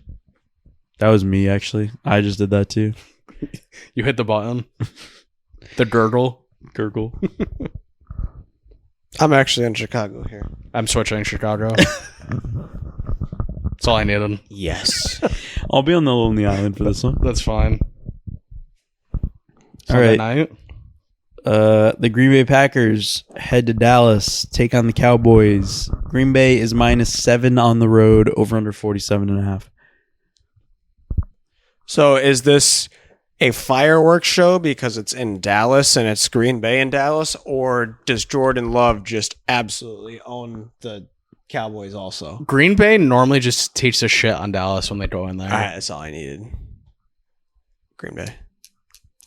That was me, actually. I just did that too. You hit the button. The gurgle. Gurgle. I'm actually in Chicago here. I'm switching Chicago. That's all I needed. Yes. I'll be on the Lonely Island for this one. That's fine. All right. Night. The Green Bay Packers head to Dallas, take on the Cowboys. Green Bay is minus 7 on the road, over under 47.5. So is this a fireworks show because it's in Dallas and it's Green Bay in Dallas, or does Jordan Love just absolutely own the Cowboys also? Green Bay normally just takes a shit on Dallas when they go in there. All right, that's all I needed. Green Bay.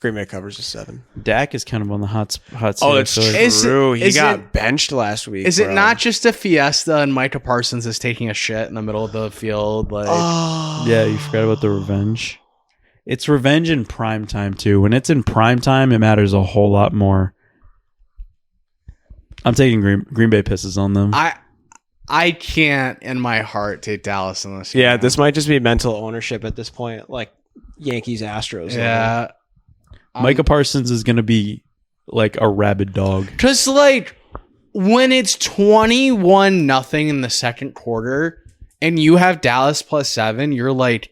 Green Bay covers a 7. Dak is kind of on the hot seat. Oh, that's I feel like. true. He is got benched last week. Is it not just a fiesta and Micah Parsons is taking a shit in the middle of the field? Like, Yeah, you forgot about the revenge. It's revenge in prime time too. When it's in prime time, it matters a whole lot more. I'm taking Green Bay pisses on them. I can't in my heart take Dallas in this. Yeah, game. this might just be mental ownership at this point, like Yankees Astros. Yeah. Micah Parsons is going to be like a rabid dog. Just like when it's 21-0 in the second quarter and you have Dallas plus 7, you're like,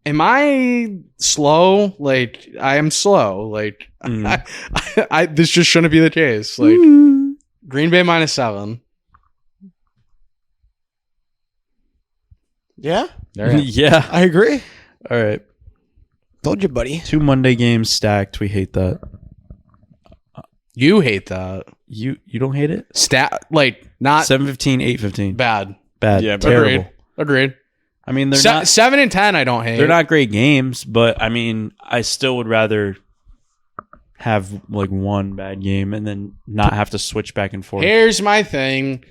am I slow? Like, I am slow. Like, I this just shouldn't be the case. Like, Green Bay minus 7. Yeah, Yeah. I agree. All right. Told you, buddy. 2 Monday games stacked. We hate that. You hate that. You don't hate it? Like, not 7-15, 8-15. bad. Bad. Yeah, Terrible. Agreed. I mean, they're not 7 and 10. I don't hate. they're not great games, but I mean, I still would rather have like one bad game and then not have to switch back and forth. Here's my thing.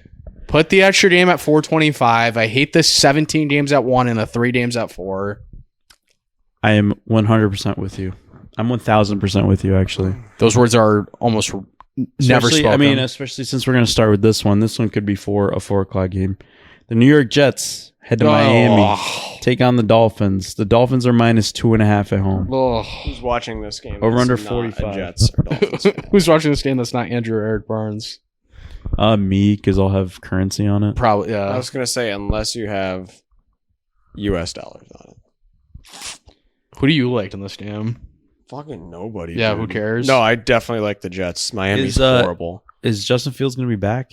Put the extra game at 425. I hate the 17 games at 1 and the 3 games at 4. I am 100% with you. I'm 1000% with you, actually. Those words are almost never Especially- spoken. I mean, especially since we're going to start with this one. This one could be a 4 o'clock game. The New York Jets head to Miami, take on the Dolphins. The Dolphins are minus 2.5 at home. Who's watching this game? Over that's under not a 45. Jets or Dolphins fan? Who's watching this game that's not Andrew or Eric Barnes? Me, because I'll have currency on it. Probably, I yeah. was gonna say unless you have U.S. dollars on it. Who do you like in this game? Fucking nobody. Yeah, dude. who cares? No, I definitely like the Jets. Miami's horrible. Is Justin Fields going to be back?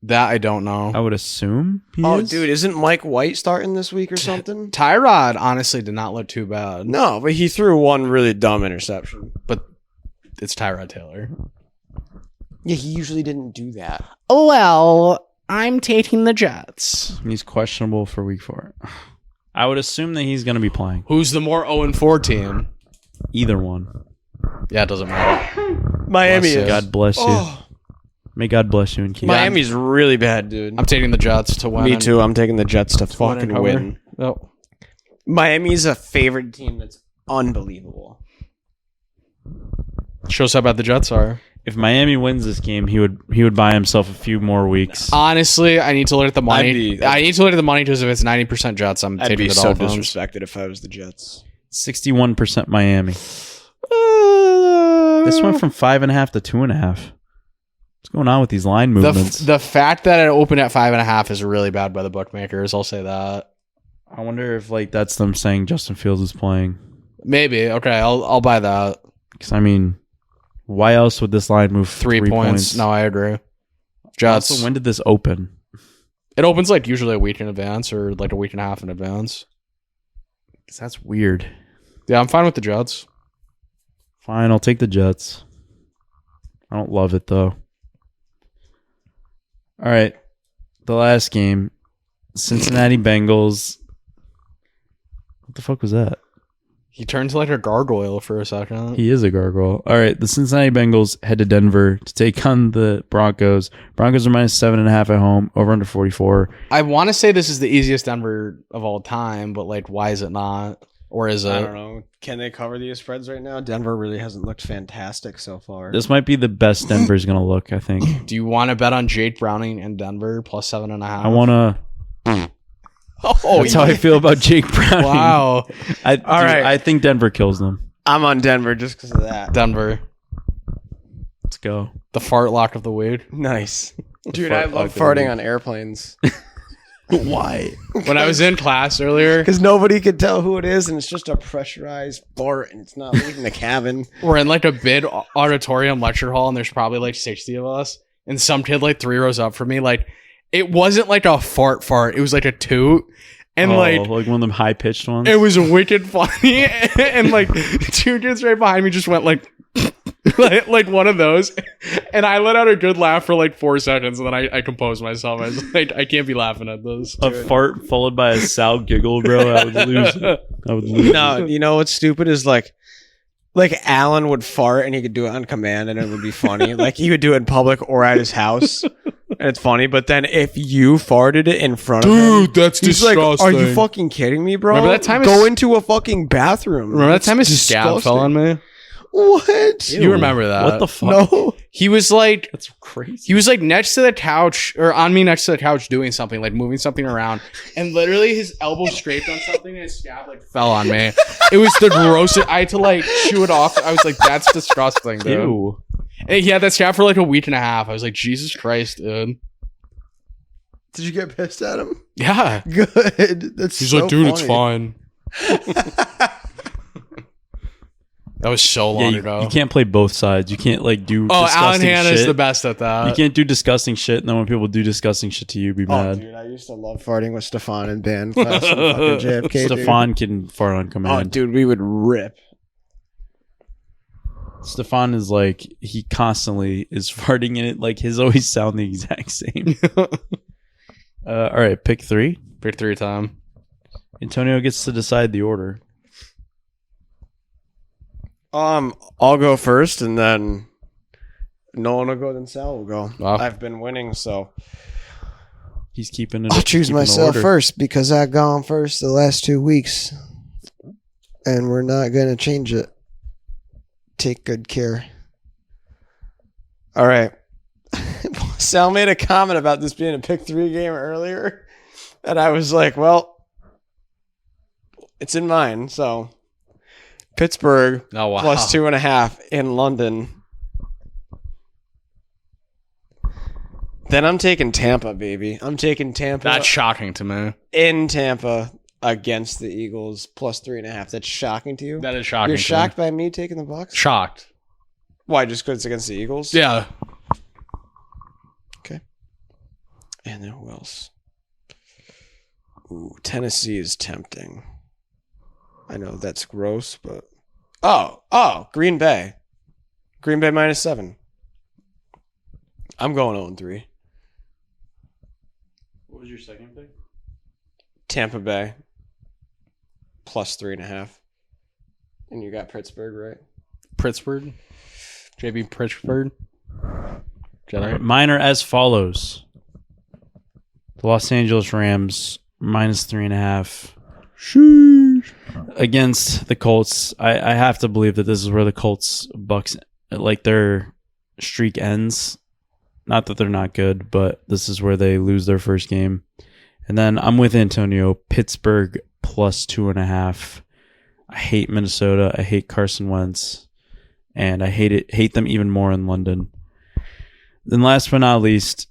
That I don't know. I would assume he Oh, is. dude, isn't Mike White starting this week or something? Tyrod honestly did not look too bad, No, but he threw one really dumb interception. but it's Tyrod Taylor. Yeah, he usually didn't do that. Well, I'm taking the Jets. He's questionable for week 4. I would assume that he's going to be playing. Who's the more 0-4 team? Either one. Yeah, it doesn't matter. Miami Bless you. is. God bless you. Oh, May God bless you and keep you. Miami's really bad, dude. I'm taking the Jets to win. Me too. I'm taking the Jets to win and fucking cover. win. Oh. Miami's a favorite team that's unbelievable. Shows how bad the Jets are. If Miami wins this game, he would buy himself a few more weeks. Honestly, I need to look at the money. I'd be- I need to look at the money because if it's 90% Jets, I'm I'd taking be the so Dolphins. disrespected if I was the Jets. 61% Miami. This went from 5.5 to 2.5. What's going on with these line movements? The fact that it opened at 5.5 is really bad by the bookmakers. I'll say that. I wonder if like that's them saying Justin Fields is playing. Maybe. Okay, I'll buy that. Because I mean, why else would this line move 3 points. No, I agree. Jets. Also, when did this open? It opens like usually a week in advance or like a week and a half in advance. 'Cause that's weird. Yeah, I'm fine with the Jets. Fine, I'll take the Jets. I don't love it though. All right, the last game, Cincinnati Bengals. What the fuck was that? He turned to like a gargoyle for a second. He is a gargoyle. All right, the Cincinnati Bengals head to Denver to take on the Broncos. Broncos are minus 7.5 at home, over under 44. I want to say this is the easiest Denver of all time, but like, why is it not? Or is it? I don't know. Can they cover these spreads right now? Denver really hasn't looked fantastic so far. This might be the best Denver's going to look, I think. Do you want to bet on Jake Browning and Denver plus 7.5? I want to... Oh, That's how I feel about Jake Browning. wow. All right. I think Denver kills them. I'm on Denver just because of that. Denver, Let's go. the fart lock of the week. Nice. Dude, fart I love like the farting week. on airplanes. Why? When I was in class earlier, Because nobody could tell who it is, and it's just a pressurized fart, and it's not leaving the cabin. we're in like a big auditorium lecture hall, and there's probably like 60 of us, and some kid like 3 rows up from me, like it wasn't like a fart, it was like a toot, and like one of them high pitched ones. it was wicked funny, and like 2 kids right behind me just went like like one of those, and I let out a good laugh for like 4 seconds, and then I composed myself. I was like, I can't be laughing at this. a fart followed by a Sal giggle, bro. I would lose. I would lose. No, you know what's stupid is like like Alan would fart and he could do it on command and it would be funny. Like he would do it in public or at his house. And it's funny, but then if you farted it in front of him, that's he's like, "Are you fucking kidding me, bro? Remember that time Go into a fucking bathroom." Remember that time his scab fell on me? What? You remember that? What the fuck? No. He was like, That's crazy. he was like next to the couch or on me next to the couch doing something, like moving something around, and literally his elbow scraped on something and his scab like fell on me. It was the grossest. I had to like chew it off. I was like, that's disgusting, dude. Ew. And he had that scab for like a week and a half. I was like, Jesus Christ, dude. Did you get pissed at him? Yeah. Good. That's He's so like, dude, funny. it's fine. That was so long ago. You can't play both sides. You can't like do. Alan disgusting Hanna shit. is the best at that. You can't do disgusting shit, and then when people do disgusting shit to you, be Oh, mad. dude, I used to love farting with Stefan in band class and fucking JFK. Stefan can fart on Oh, command. dude, we would rip. Stefan is like, he constantly is farting in it. Like his always sound the exact same. All right, pick 3. Pick 3 time. Antonio gets to decide the order. I'll go first, and then Nolan will go, then Sal will go. Wow. I've been winning, so He's keeping it. I'll choose keeping the myself order. first because I've gone first the last 2 weeks, and we're not gonna change it. Take good care. all right. Sal made a comment about this being a pick 3 game earlier, and I was like, well, it's in mine. So Pittsburgh Oh, wow. plus 2.5 in London. Then I'm taking Tampa, baby. I'm taking Tampa. That's shocking to me. in Tampa against the Eagles plus 3.5. That's shocking to you? That is shocking. You're to shocked me. by me taking the Bucks? Shocked. Why? Just because it's against the Eagles? Yeah. Okay. And then who else? Ooh, Tennessee is tempting. I know that's gross, but Green Bay. Green Bay minus 7. I'm going 0-3. What was your second pick? Tampa Bay plus 3.5. And you got Pittsburgh, right? Pittsburgh. JB Pittsburgh. All right, mine are as follows: the Los Angeles Rams minus 3.5. Against the Colts. I have to believe that this is where the Colts Bucks, like, their streak ends. Not that they're not good, but this is where they lose their first game. And then I'm with Antonio. Pittsburgh plus 2.5. I hate Minnesota. I hate Carson Wentz, and I hate them even more in London. Then last but not least,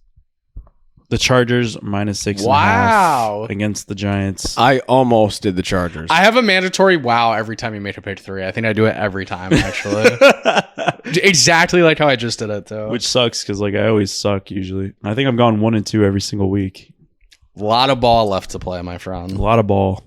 the Chargers minus 6.5 Wow. against the Giants. I almost did the Chargers. I have a mandatory wow every time you make a pick 3. I think I do it every time, actually. Exactly like how I just did it, too. Which sucks because, like, I always suck usually. I think I've gone 1 and 2 every single week. A lot of ball left to play, my A friend. lot of ball.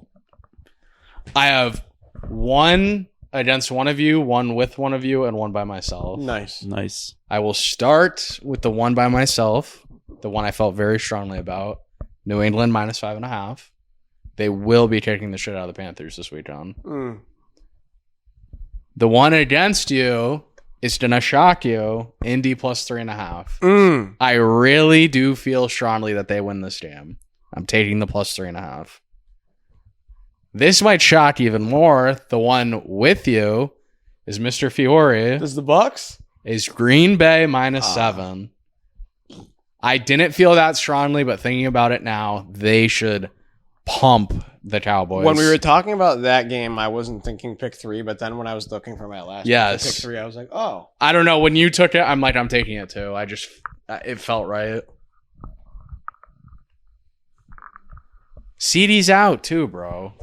I have 1 against one of you, 1 with one of you, and 1 by myself. Nice. Nice. I will start with the 1 by myself, the one I felt very strongly about. New England minus 5.5. They will be kicking the shit out of the Panthers this weekend. The one against you is going to shock you. Indy plus 3.5. I really do feel strongly that they win this game. I'm taking the plus 3.5. This might shock even more. The one with you is Mr. Fiore. Does the Bucks? Is Green Bay minus 7. I didn't feel that strongly, but thinking about it now, they should pump the Cowboys. When we were talking about that game, I wasn't thinking pick 3, but then when I was looking for my last Yes. pick 3, I was like, oh. I don't know. When you took it, I'm like, I'm taking it too. It felt right. CD's out too, bro.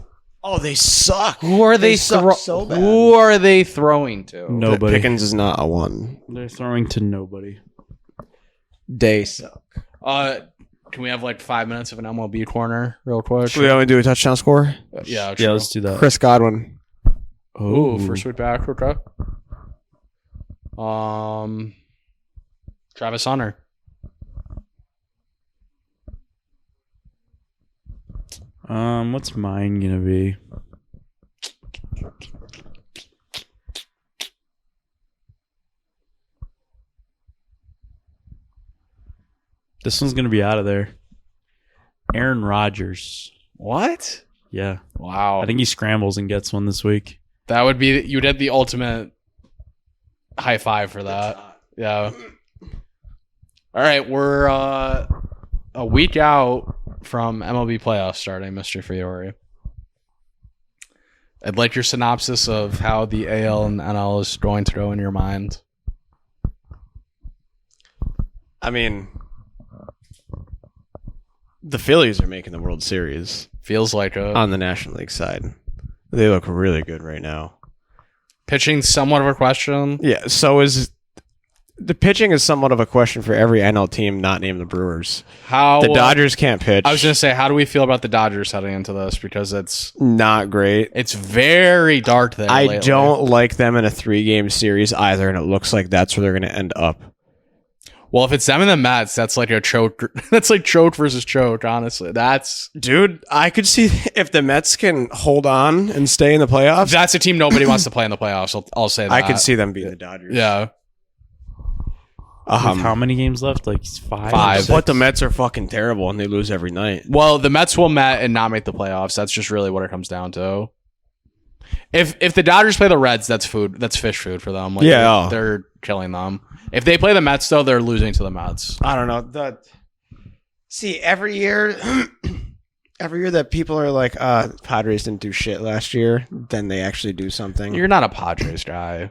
Oh, they suck. Who are they, suck so bad. Who are they throwing to? Nobody. Pickens is not a 1. They're throwing to nobody. They suck. Can we have like 5 minutes of an MLB corner real quick? Should we only do a touchdown score? Yeah, Yeah, let's do that. Chris Godwin. Ooh, first sweep back. Okay. Travis Hunter. What's mine gonna be? This one's gonna be out of there. Aaron Rodgers. What? Yeah. Wow. I think he scrambles and gets one this week. That would be, you'd have the ultimate high five for that. Yeah. All right, we're a week out from MLB playoffs starting, Mr. Fiore. I'd like your synopsis of how the AL and NL is going to go in your mind. I mean, the Phillies are making the World Series Feels like a on the National League side. They look really good right now. pitching somewhat of a question. Yeah, so is the pitching is somewhat of a question for every NL team not named the Brewers. How The Dodgers can't pitch. I was going to say, how do we feel about the Dodgers heading into this? Because it's not great. very dark there. I lately. don't like them in a 3-game series either, and it looks like that's where they're going to end up. Well, if it's them and the Mets, that's like a choke. That's like choke versus choke. Honestly, Dude, I could see if the Mets can hold on and stay in the playoffs. that's a team nobody wants to play in the playoffs. I'll say that. I could see them beating the Dodgers. Yeah. With how many games left? Like 5? 5. But the Mets are fucking terrible, and they lose every night. Well, the Mets will Met and not make the playoffs. That's just really what it comes down to. If the Dodgers play the Reds, that's food. That's fish food for them. Like, Yeah. they're killing them. If they play the Mets, though, they're losing to the Mets. I don't know. See, every year that people are like, Padres didn't do shit last year, then they actually do something. You're not a Padres guy.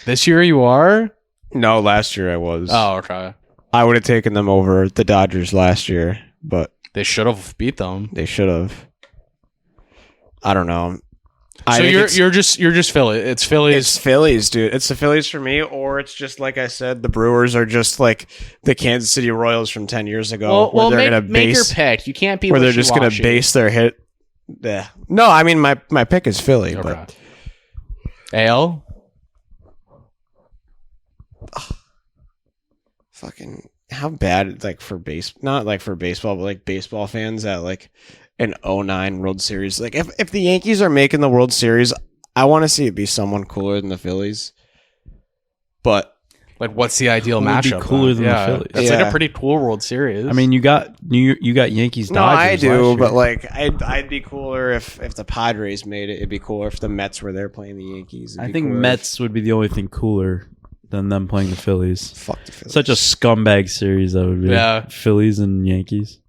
This year you are? No, last year I was. Oh, okay. I would have taken them over the Dodgers last year, but They should have beat them. they should have. I don't know. So you're just Philly. It's Phillies. It's Phillies, dude. It's the Phillies for me, or it's just like I said, the Brewers are just like the Kansas City Royals from 10 years ago. well, where they're gonna make your base, pick. You can't be where they're just going to wishy-washy. base their hit. Yeah. No, I mean my pick is Philly, Okay. but AL? fucking how bad not like for baseball, but like baseball fans at like an 09 World Series. Like if the Yankees are making the World Series, I want to see it be someone cooler than the Phillies. But Like, what's the ideal Who would be matchup? cooler then? than the Phillies? That's like Yeah. a pretty cool World Series. I mean, you got Yankees. no, Dodgers I do, last year. but like I'd be cooler if the Padres made it. It'd be cooler if the Mets were there playing the Yankees. It'd I be think cooler Mets would be the only thing cooler than them playing the Phillies. Fuck the Phillies. Such a scumbag series that would be. Yeah. Phillies and Yankees.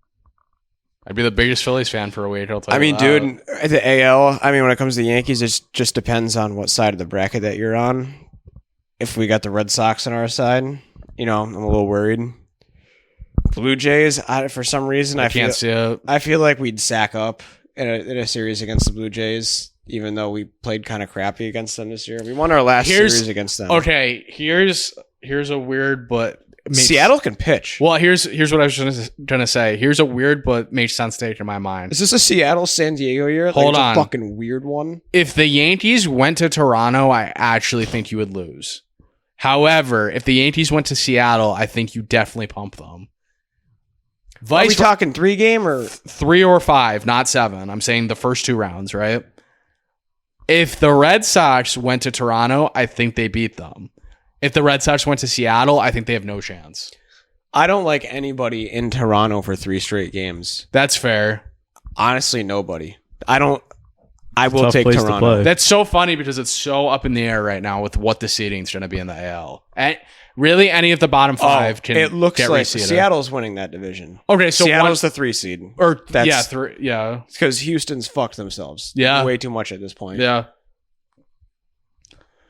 I'd be the biggest Phillies fan for a week. I'll tell I you mean, that. dude, the AL. I mean, when it comes to the Yankees, it just depends on what side of the bracket that you're on. If we got the Red Sox on our side, I'm a little worried. Blue Jays, for some reason, I can't see it. I feel like we'd sack up in a series against the Blue Jays, even though we played kind of crappy against them this year. We won our last series against them. Okay, here's a weird but Seattle can pitch. Well, here's what I was gonna say. Here's a weird but makes sense take in my mind. Is this a Seattle San Diego year? Hold it's on. a fucking weird one. If the Yankees went to Toronto, I actually think you would lose. However, if the Yankees went to Seattle, I think you definitely pump them. Are we talking 3-game or 3 or 5, not 7. I'm saying the first 2 rounds, right? If the Red Sox went to Toronto, I think they beat them. If the Red Sox went to Seattle, I think they have no chance. I don't like anybody in Toronto for 3 straight games. That's fair. Honestly, nobody. I will Tough take place to Toronto. play. That's so funny because it's so up in the air right now with what the seeding's going to be in the AL. And really, any of the bottom 5 can it looks get like reseeded. Seattle's winning that division. Okay, so Seattle's the 3 seed. or That's- yeah, 3, yeah, Because Houston's fucked themselves. Yeah. Way too much at this point. yeah.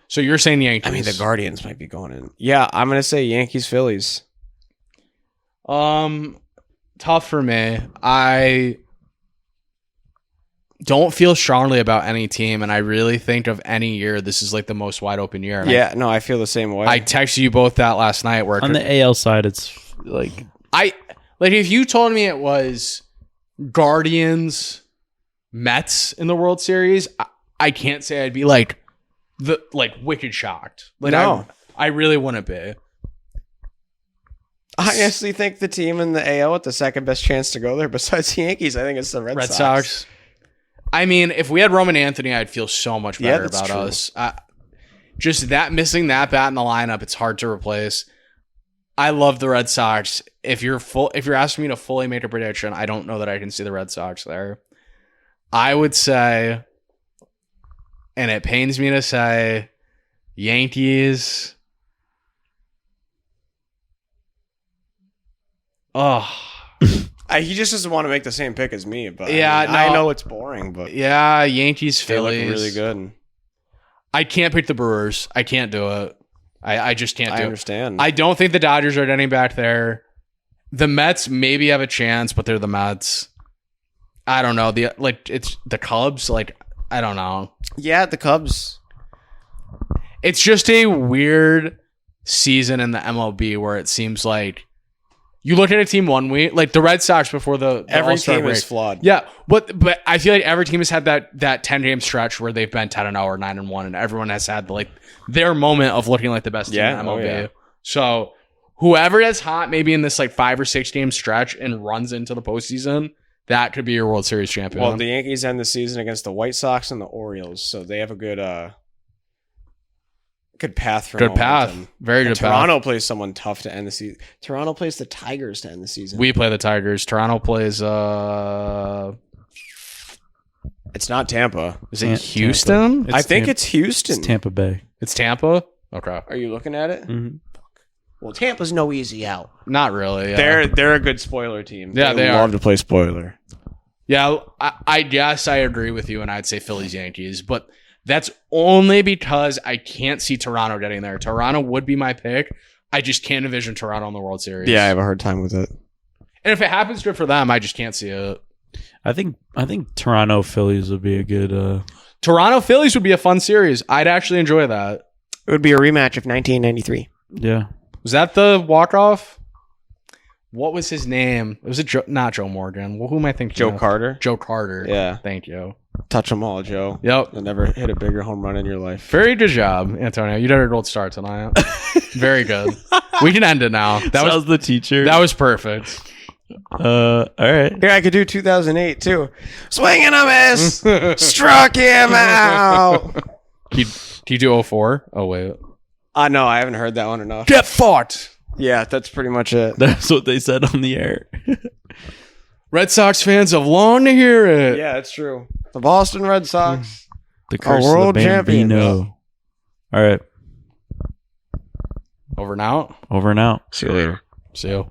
So you're saying Yankees? I mean, the Guardians might be going in. Yeah, I'm going to say Yankees, Phillies. Tough for me. I don't feel strongly about any team, and I really think of any year, this is like the most wide open year. And Yeah, no, I feel the same way. I texted you both that last night. Where On the AL side, it's like if you told me it was Guardians, Mets in the World Series, I can't say I'd be like wicked shocked. Like No. I really wouldn't be. I honestly think the team in the AL with the second best chance to go there besides the Yankees, I think it's the Red Sox. I mean, if we had Roman Anthony, I'd feel so much Yeah, better that's about true. us. Just that missing that bat in the lineup, it's hard to replace. I love the Red Sox. If you're asking me to fully make a prediction, I don't know that I can see the Red Sox there. I would say, and it pains me to say, Yankees. Oh. He just doesn't want to make the same pick as me, but Yeah, I no. know it's boring, but Yeah, Yankees, they look Phillies. really good. I can't pick the Brewers. I can't do it. I just can't do I it. understand. I don't think the Dodgers are getting back there. The Mets maybe have a chance, but they're the Mets. I don't know. It's the Cubs. I don't know. Yeah, the Cubs. It's just a weird season in the MLB where it seems like you look at a team 1 week, like the Red Sox before the Every All-Star team break. is flawed. Yeah, but I feel like every team has had that 10-game stretch where they've been 10-0 or 9-1, and everyone has had their moment of looking like the best team in MLB. yeah. So whoever is hot, maybe in this 5 or 6 game stretch and runs into the postseason, that could be your World Series champion. Well, the Yankees end the season against the White Sox and the Orioles, so they have a good path for good path, momentum. very And good path. Toronto plays someone tough to end the season. Toronto plays the Tigers to end the season. We play the Tigers. Toronto plays. It's not Tampa. Is it Houston? It's I think Tampa. it's Houston. It's Tampa Bay. It's Tampa. Okay, Are you looking at it? Mm-hmm. Well, Tampa's no easy out. not really. Yeah. They're a good spoiler team. Yeah, they love are. to play spoiler. Yeah, I guess I agree with you, and I'd say Phillies Yankees, but that's only because I can't see Toronto getting there. Toronto would be my pick. I just can't envision Toronto in the World Series. Yeah, I have a hard time with it. And if it happens, good for them. I just can't see it. I think Toronto Phillies would be a good. Toronto Phillies would be a fun series. I'd actually enjoy that. It would be a rematch of 1993. Yeah. Was that the walk-off? What was his name? Was it not Joe Morgan? Well, who am I thinking Joe of? Carter. Joe Carter. Yeah. Thank you. Touch them all, Joe. Yep. You'll never hit a bigger home run in your life. Very good job, Antonio. You did a gold star tonight. Very good. We can end it now. That was the teacher. that was perfect. All right. Here, I could do 2008, too. Swing and a miss. Struck him out. Can you do 04? Oh, wait. No, I haven't heard that one enough. Get fought. Yeah, that's pretty much it. That's what they said on the air. Red Sox fans have longed to hear it. Yeah, it's true. The Boston Red Sox. The curse world of the champion. Bambino. All right. Over and out. Over and out. See you later. See you.